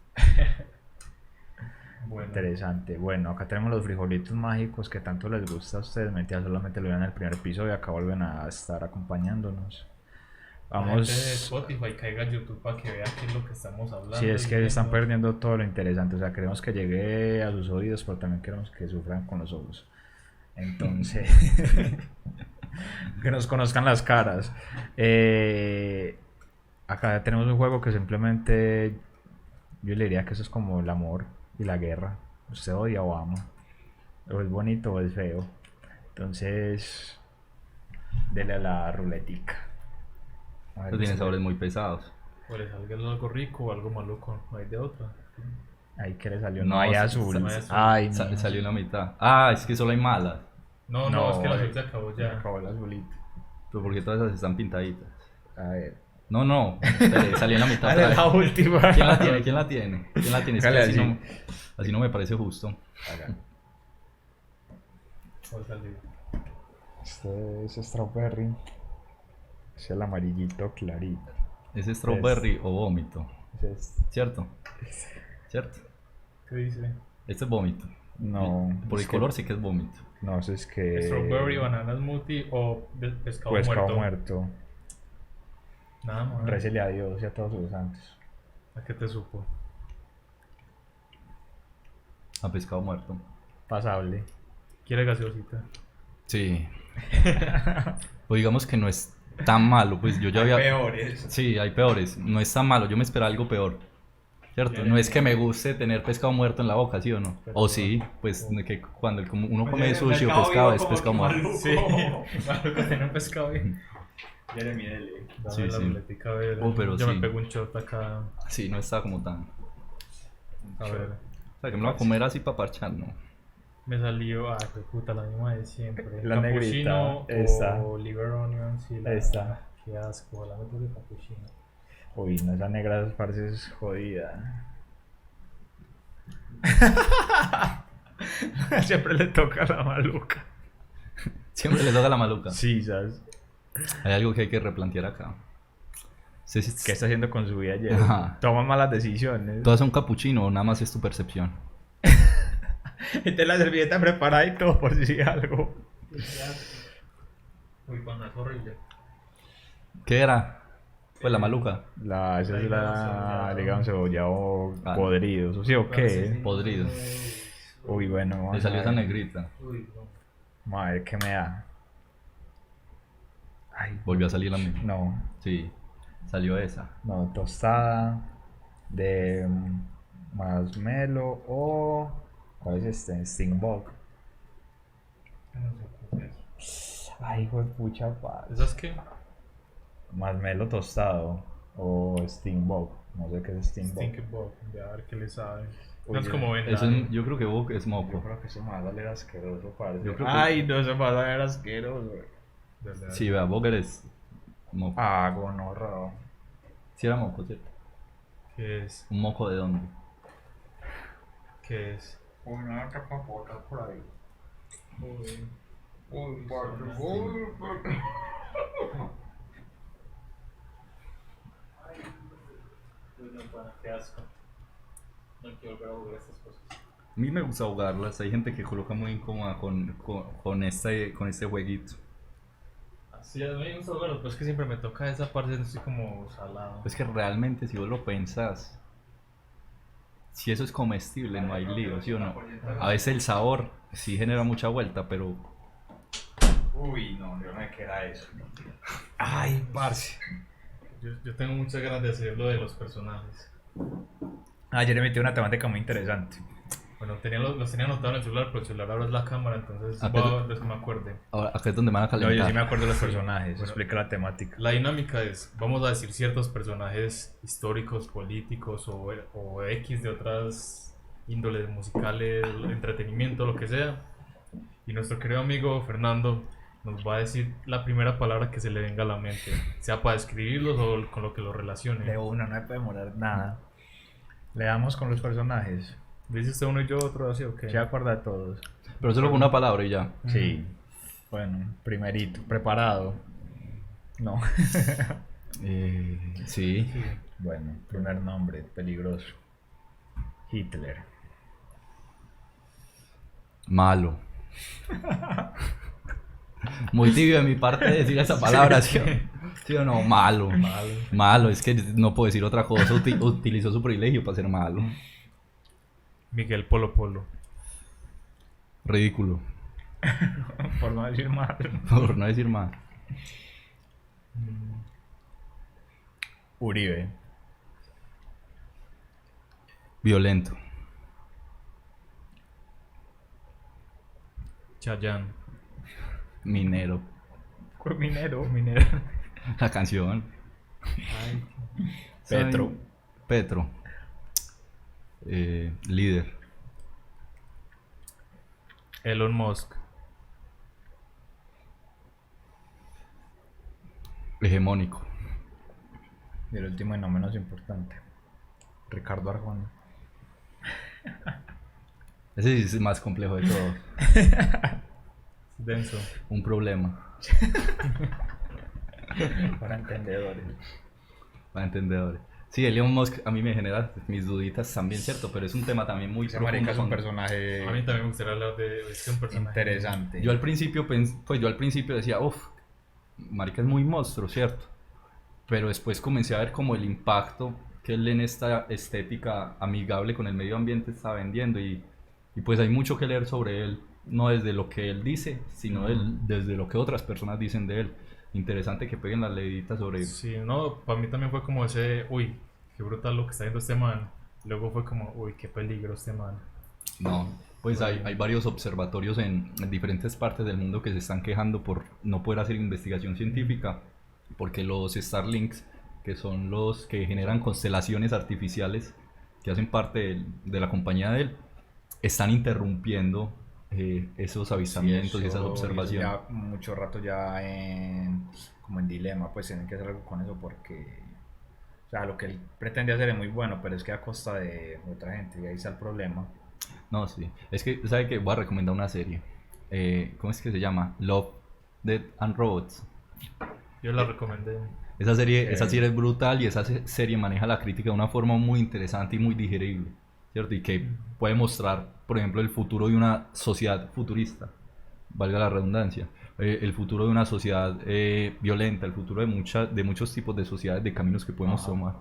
Bueno, Interesante. Bueno, acá tenemos los frijolitos mágicos que tanto les gusta a ustedes. Mentira, solamente lo vieron en el primer episodio y acá vuelven a estar acompañándonos. la gente de Vamos. Spotify caiga a YouTube para que vea qué es lo que estamos hablando. Si es y que están viendo. perdiendo todo lo interesante. O sea, queremos que llegue a sus oídos, pero también queremos que sufran con los ojos. Entonces, que nos conozcan las caras. Acá tenemos un juego que simplemente yo le diría que eso es como el amor y la guerra. Usted odia o ama. O es bonito o es feo. Entonces, dele a la ruletica. A ver Esto qué tiene sale. sabores muy pesados. O le salga algo rico o algo maluco, no hay de otra. Ahí que le salió. No, No, hay sa- azul. no hay azul. Ay, Sa- no. salió la mitad. Ah, es que solo hay malas. No, es que la azul se acabó Se ya. acabó el azulito. Pero porque todas esas están pintaditas. A ver. No, espere, salió en la mitad. Dale otra la vez. última. ¿Quién la tiene? ¿Quién la tiene? ¿Quién la tiene? Es que Dale así así. así no me parece justo. Haga. ¿Cuál salió? Este es strawberry. Es el amarillito clarito. ¿Es strawberry o vómito? Es ¿Cierto? ¿Cierto? ¿Qué dice? Este es vómito. No. Por es el que- color sí que es vómito. No, eso es que. Strawberry, banana smoothie o pescado Pescado muerto. muerto. Nada más. Récele a Dios y a todos sus santos. ¿A qué te supo? A pescado muerto. Pasable. ¿Quiere gaseosita? Sí. Pues digamos que no es tan malo. Pues yo ya había. Peores. Sí, hay peores. No es tan malo. Yo me esperaba algo peor. ¿Cierto? No es que me guste tener pescado muerto en la boca, ¿sí o no? O sí, pues que cuando uno come sushi o pescado es pescado muerto. Sí, maluco tiene un pescado bien. Jeremy Dele. Dame Sí, la sí. ruletica, a ver. Pero Yo sí. me pego un shot acá. Sí, no está como tan. A ver. O sea, que me lo voy a comer así para parchar, ¿no? Me salió, qué puta, la misma de siempre. La Cappuccino negrita, esta. o liver onion, sí, la Esta. Qué asco, la meto de cappuccino. Uy, no, esa negra parece es jodida. Siempre le toca a la maluca. Siempre le toca la maluca. Sí, ¿sabes? Hay algo que hay que replantear acá. Sí, ¿Qué está haciendo con su vida ayer? Ajá. Toma malas decisiones. ¿Tú haces un capuchino o nada más es tu percepción? Y te la servilleta preparada y todo por si algo. Uy, cuando es horrible. ¿Qué era? Pues la maluca. Esa es Hígado la, encebollado. digamos, cebollado Ah. podrido. ¿Sí o qué? Podrido. Uy, bueno. Le vamos salió a esa ver. negrita. Uy, no. Vamos a ver qué me da. Ay, Volvió a salir la misma. no, Sí, salió esa. no, tostada de marshmallow o... ¿Cuál es este? Stingbok. No sé qué es eso. Ay, hijo de pucha, paz. ¿Esas qué? Marshmallow tostado o Stingbok. No sé qué es Stingbok. Stink Bob, a ver qué le sabe. Uy, No es como ven. Eso es- yo creo que Book es Yo moco. creo que eso me va a salir asqueroso, parce. Yo creo que- Ay, no, eso me va a salir asqueroso. Sí, vea, Boger es moco. Ah, gonorra. Sí era moco, ¿cierto? ¿Qué es? ¿Un moco de dónde? ¿Qué es? Una capa por ahí. Uy, Uy, qué asco. No quiero volver a jugar estas cosas. A mí me gusta jugarlas. Hay gente que coloca muy incómoda con este jueguito. Sí, a mí me gusta jugarlo, pero es que siempre me toca esa parte, estoy como salado. Es que realmente, si vos lo pensás, si eso es comestible, no hay lío, ¿sí o no? A veces el sabor sí genera mucha vuelta, pero Uy, no, yo me queda eso. Ay, parce. Yo tengo muchas ganas de hacer lo de los personajes. Ayer le metí una temática muy interesante. Bueno, los tenía anotados en el celular, pero el celular ahora es la cámara, entonces después me acuerde. Ahora, acá es donde me van a No, yo sí me calentar. acuerdo de los personajes, Bueno, explica la temática. La dinámica es, vamos a decir ciertos personajes históricos, políticos o X de otras índoles musicales, entretenimiento, lo que sea. Y nuestro querido amigo Fernando nos va a decir la primera palabra que se le venga a la mente, sea para describirlos o con lo que los relacione. De una, no me puede demorar nada. Le damos con los personajes. Dice usted uno y yo otro, así, ok. Se acuerda de todos. Pero solo con una palabra y ya. Sí. Bueno, primerito. Preparado. No. Sí. Sí. Bueno, primer nombre, peligroso. Hitler. Malo. Muy tibio de mi parte decir esa palabra, ¿sí o no? Malo. Malo, es que no puedo decir otra cosa. Utilizó su privilegio para ser malo. Miguel Polo Polo. Ridículo. Por no decir mal. Por no decir más. Uribe. Violento. Chayanne. Minero. Minero. La canción. Ay, Petro. Petro. Líder. Elon Musk. Hegemónico. Y el último y no menos importante. Ricardo Arjona. Ese sí es el más complejo de todos. Denso. Un problema. Para entendedores. Para entendedores. Sí, Elon Musk a mí me genera mis duditas también, ¿cierto? Pero es un tema también muy Ese marica es un profundo. personaje A mí también me gustaría hablar de un personaje interesante. Yo al principio decía, uff, marica es muy monstruo, ¿cierto? Pero después comencé a ver como el impacto que él en esta estética amigable con el medio ambiente está vendiendo y pues hay mucho que leer sobre él, no desde lo que él dice, sino desde lo que otras personas dicen de él. Interesante que peguen las leíditas sobre Sí, no, para mí también fue como ese, uy, qué brutal lo que está haciendo este man. Luego fue como, uy, qué peligro este man. No, pues hay varios observatorios en diferentes partes del mundo que se están quejando por no poder hacer investigación científica, porque los Starlinks, que son los que generan constelaciones artificiales que hacen parte de la compañía de él, están interrumpiendo esos avistamientos y esas observaciones. Ya mucho rato ya como en dilema, pues tienen que hacer algo con eso porque, o sea, lo que él pretende hacer es muy bueno, pero es que a costa de otra gente y ahí está el problema. No, sí. Es que, ¿sabe qué? Voy a recomendar una serie. ¿Cómo es que se llama? Love, Death and Robots. Yo la recomendé. Esa serie es brutal y esa serie maneja la crítica de una forma muy interesante y muy digerible, ¿cierto? Y que puede mostrar, por ejemplo, el futuro de una sociedad futurista, valga la redundancia, el futuro de una sociedad violenta, el futuro de muchos tipos de sociedades, de caminos que podemos tomar.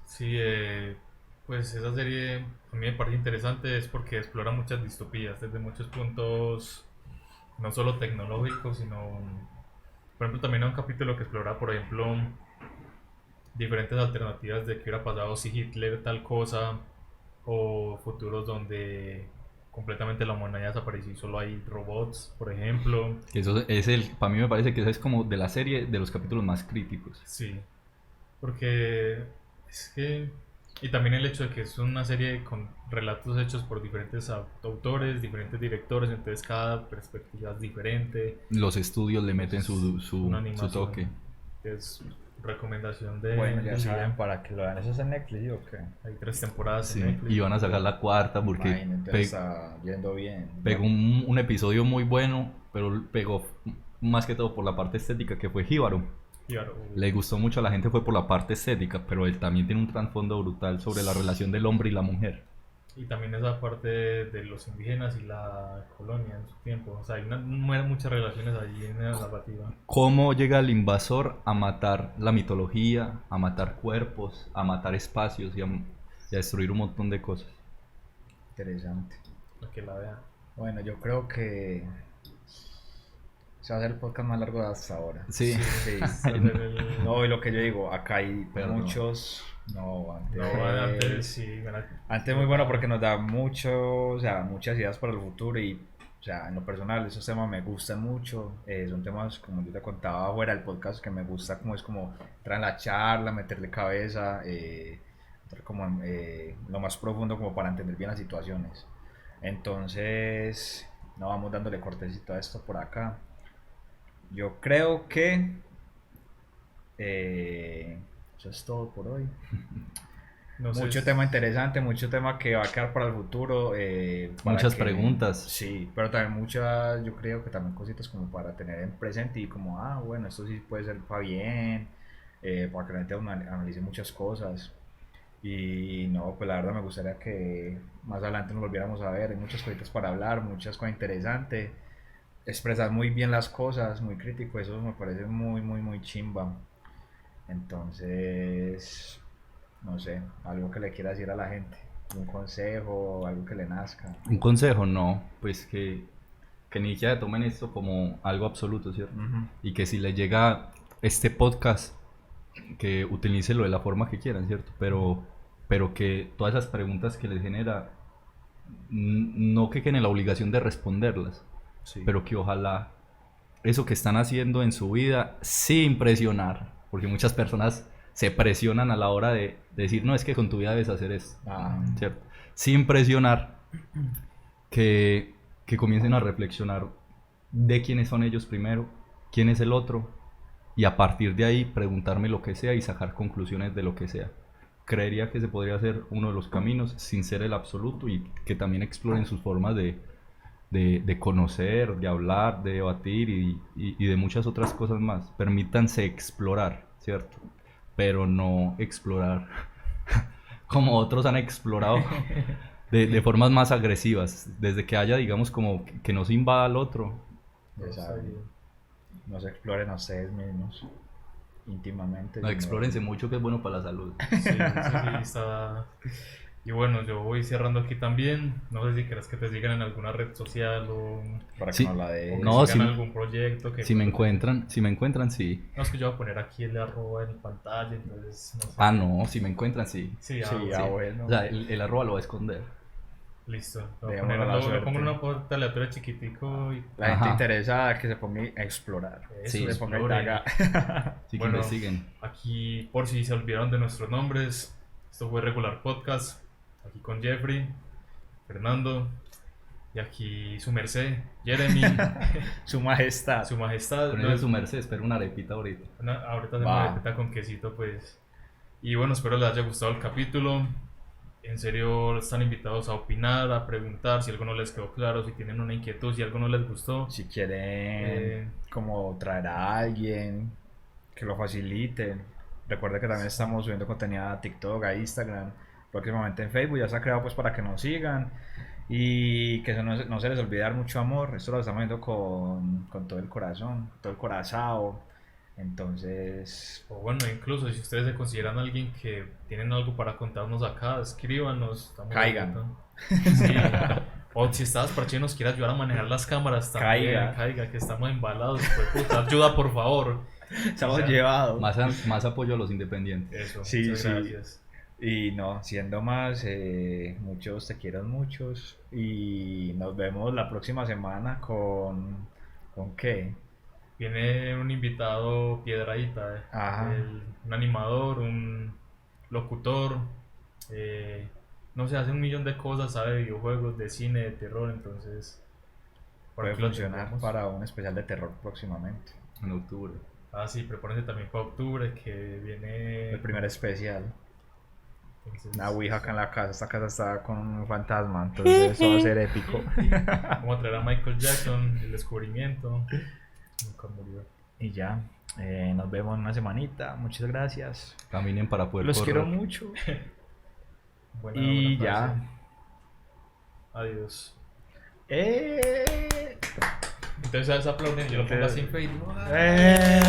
Sí, pues esa serie a mí me parece interesante es porque explora muchas distopías desde muchos puntos, no solo tecnológicos, sino, por ejemplo, también hay un capítulo que explora, por ejemplo, diferentes alternativas de qué hubiera pasado si Hitler tal cosa, o futuros donde completamente la humanidad desapareció y solo hay robots, por ejemplo. Eso es para mí me parece que eso es como de la serie de los capítulos más críticos. Sí, porque es que... Y también el hecho de que es una serie con relatos hechos por diferentes autores, diferentes directores, entonces cada perspectiva es diferente. Los estudios le meten Una su animación. toque. Es recomendación de... Bueno, ya del saben día. para que lo vean. ¿Eso es en Netflix o qué? Hay 3 temporadas Sí, en Netflix. y van a sacar la cuarta porque Imagínate, está yendo bien. pegó un episodio muy bueno, pero pegó más que todo por la parte estética que fue Jíbaro. Y ahora, Le gustó mucho a la gente fue por la parte estética, pero él también tiene un trasfondo brutal sobre la relación del hombre y la mujer. y también esa parte de los indígenas y la colonia en su tiempo. O sea, hay muchas relaciones allí en la narrativa. Cómo llega el invasor a matar la mitología, a matar cuerpos, a matar espacios y a destruir un montón de cosas. Interesante. Para que la vean. Bueno, yo creo que se va a hacer el podcast más largo de hasta ahora. Sí. Sí. Hacer el- No, y lo que yo digo, acá hay Perdón. muchos No, antes. No, antes sí. Antes muy bueno porque nos da mucho, o sea, muchas ideas para el futuro y, o sea, en lo personal esos temas me gustan mucho. Son temas, como yo te contaba fuera del podcast, que me gusta como es como entrar en la charla, meterle cabeza, entrar como en, lo más profundo como para entender bien las situaciones. Entonces, no, vamos dándole cortecito a esto por acá. Yo creo que eso es todo por hoy. No sé Mucho tema interesante, mucho tema que va a quedar para el futuro. Para Muchas que- preguntas. Sí, pero también muchas, yo creo que también cositas como para tener en presente y como, bueno, esto sí puede ser para bien, para que la gente analice muchas cosas. Y no, pues la verdad me gustaría que más adelante nos volviéramos a ver. Hay muchas cositas para hablar, muchas cosas interesantes. Expresar muy bien las cosas, muy crítico, eso me parece muy, muy, muy chimba. Entonces, no sé, algo que le quiera decir a la gente, un consejo, algo que le nazca. Un consejo, no, pues que ni siquiera tomen esto como algo absoluto, ¿cierto? Ujú. Y que si les llega este podcast, que utilicen de la forma que quieran, ¿cierto? Pero que todas esas preguntas que les genera, no que queden en la obligación de responderlas, Sí. pero que ojalá eso que están haciendo en su vida, sin presionar, porque muchas personas se presionan a la hora de decir, no, es que con tu vida debes hacer esto, ¿cierto? Sin presionar, que comiencen a reflexionar de quiénes son ellos primero, quién es el otro, y a partir de ahí preguntarme lo que sea y sacar conclusiones de lo que sea. Creería que se podría hacer uno de los caminos sin ser el absoluto y que también exploren sus formas de conocer, de hablar, de debatir y de muchas otras cosas más. Permítanse explorar, ¿cierto? Pero no explorar como otros han explorado de formas más agresivas. Desde que haya, digamos, como que no se invada al otro. Ya saben, no se exploren a ustedes mismos íntimamente. No, sino- explórense mucho, que es bueno para la salud. Sí, sí, está. Y bueno, yo voy cerrando aquí también. No sé si quieres que te sigan en alguna red social o para que Sí. nos la de... que No, sigan si- algún proyecto. Que Si me encuentran, sí. No, es que yo voy a poner aquí el arroba en pantalla, entonces no sé. Ah, no, si me encuentran, sí. Sí, Sí, bueno. O sea, el arroba lo va a esconder. listo. Lo, voy a Dejémoslo poner, a la lo suerte. pongo en una puerta aleatoria chiquitico y La gente Ajá. interesada que se ponga a explorar. eso, Sí, Se ponga a exploren. indagar. Sí, que Bueno. investiguen. Aquí, por si se olvidaron de nuestros nombres, esto fue Regular Podcast. Aquí con Jeffrey, Fernando, y aquí su merced, Jeremy, Su majestad. su majestad. Con No, eso su merced, espero una arepita ahorita. ahorita se Va. me repita con quesito, pues. Y bueno, espero les haya gustado el capítulo. En serio, están invitados a opinar, a preguntar si algo no les quedó claro, si tienen una inquietud, si algo no les gustó. Si quieren Eh. como traer a alguien que lo faciliten. Recuerda que también estamos subiendo contenido a TikTok, a Instagram, próximamente en Facebook. Ya se ha creado pues para que nos sigan y que no se les olvide dar mucho amor. Esto lo estamos viendo con todo el corazón, todo el corazón. Entonces, O bueno, incluso si ustedes se consideran alguien que tienen algo para contarnos acá, escríbanos. Estamos Caigan. abiertos. Sí. O si estás parche y nos quiere ayudar a manejar las cámaras, también caiga, que estamos embalados. Pues, puta, ayuda, por favor. estamos O sea, llevados. Más apoyo a los independientes. Eso, Sí, muchas sí. gracias. Y no, siendo más, muchos te quiero muchos. Y nos vemos la próxima semana ¿con qué? Viene un invitado piedradita, Ajá. un animador, un locutor, no sé, hace un millón de cosas, sabe de videojuegos, de cine, de terror, entonces por Puede aquí lo funcionar tendremos. para un especial de terror próximamente. En octubre. Ah, sí, prepárense también para octubre que viene El primer especial. entonces, Una ouija acá en la casa. Esta casa está con un fantasma, entonces eso va a ser épico. vamos a traer a Michael Jackson, el descubrimiento, nunca murió. Y ya, nos vemos en una semanita. Muchas gracias. Caminen para poder Los correr. quiero mucho. Buena, Y buena frase. ya. Adiós. ¡Eh! Entonces, ¿sabes? Aplauden, yo lo pongo así en Facebook. ¡Eh!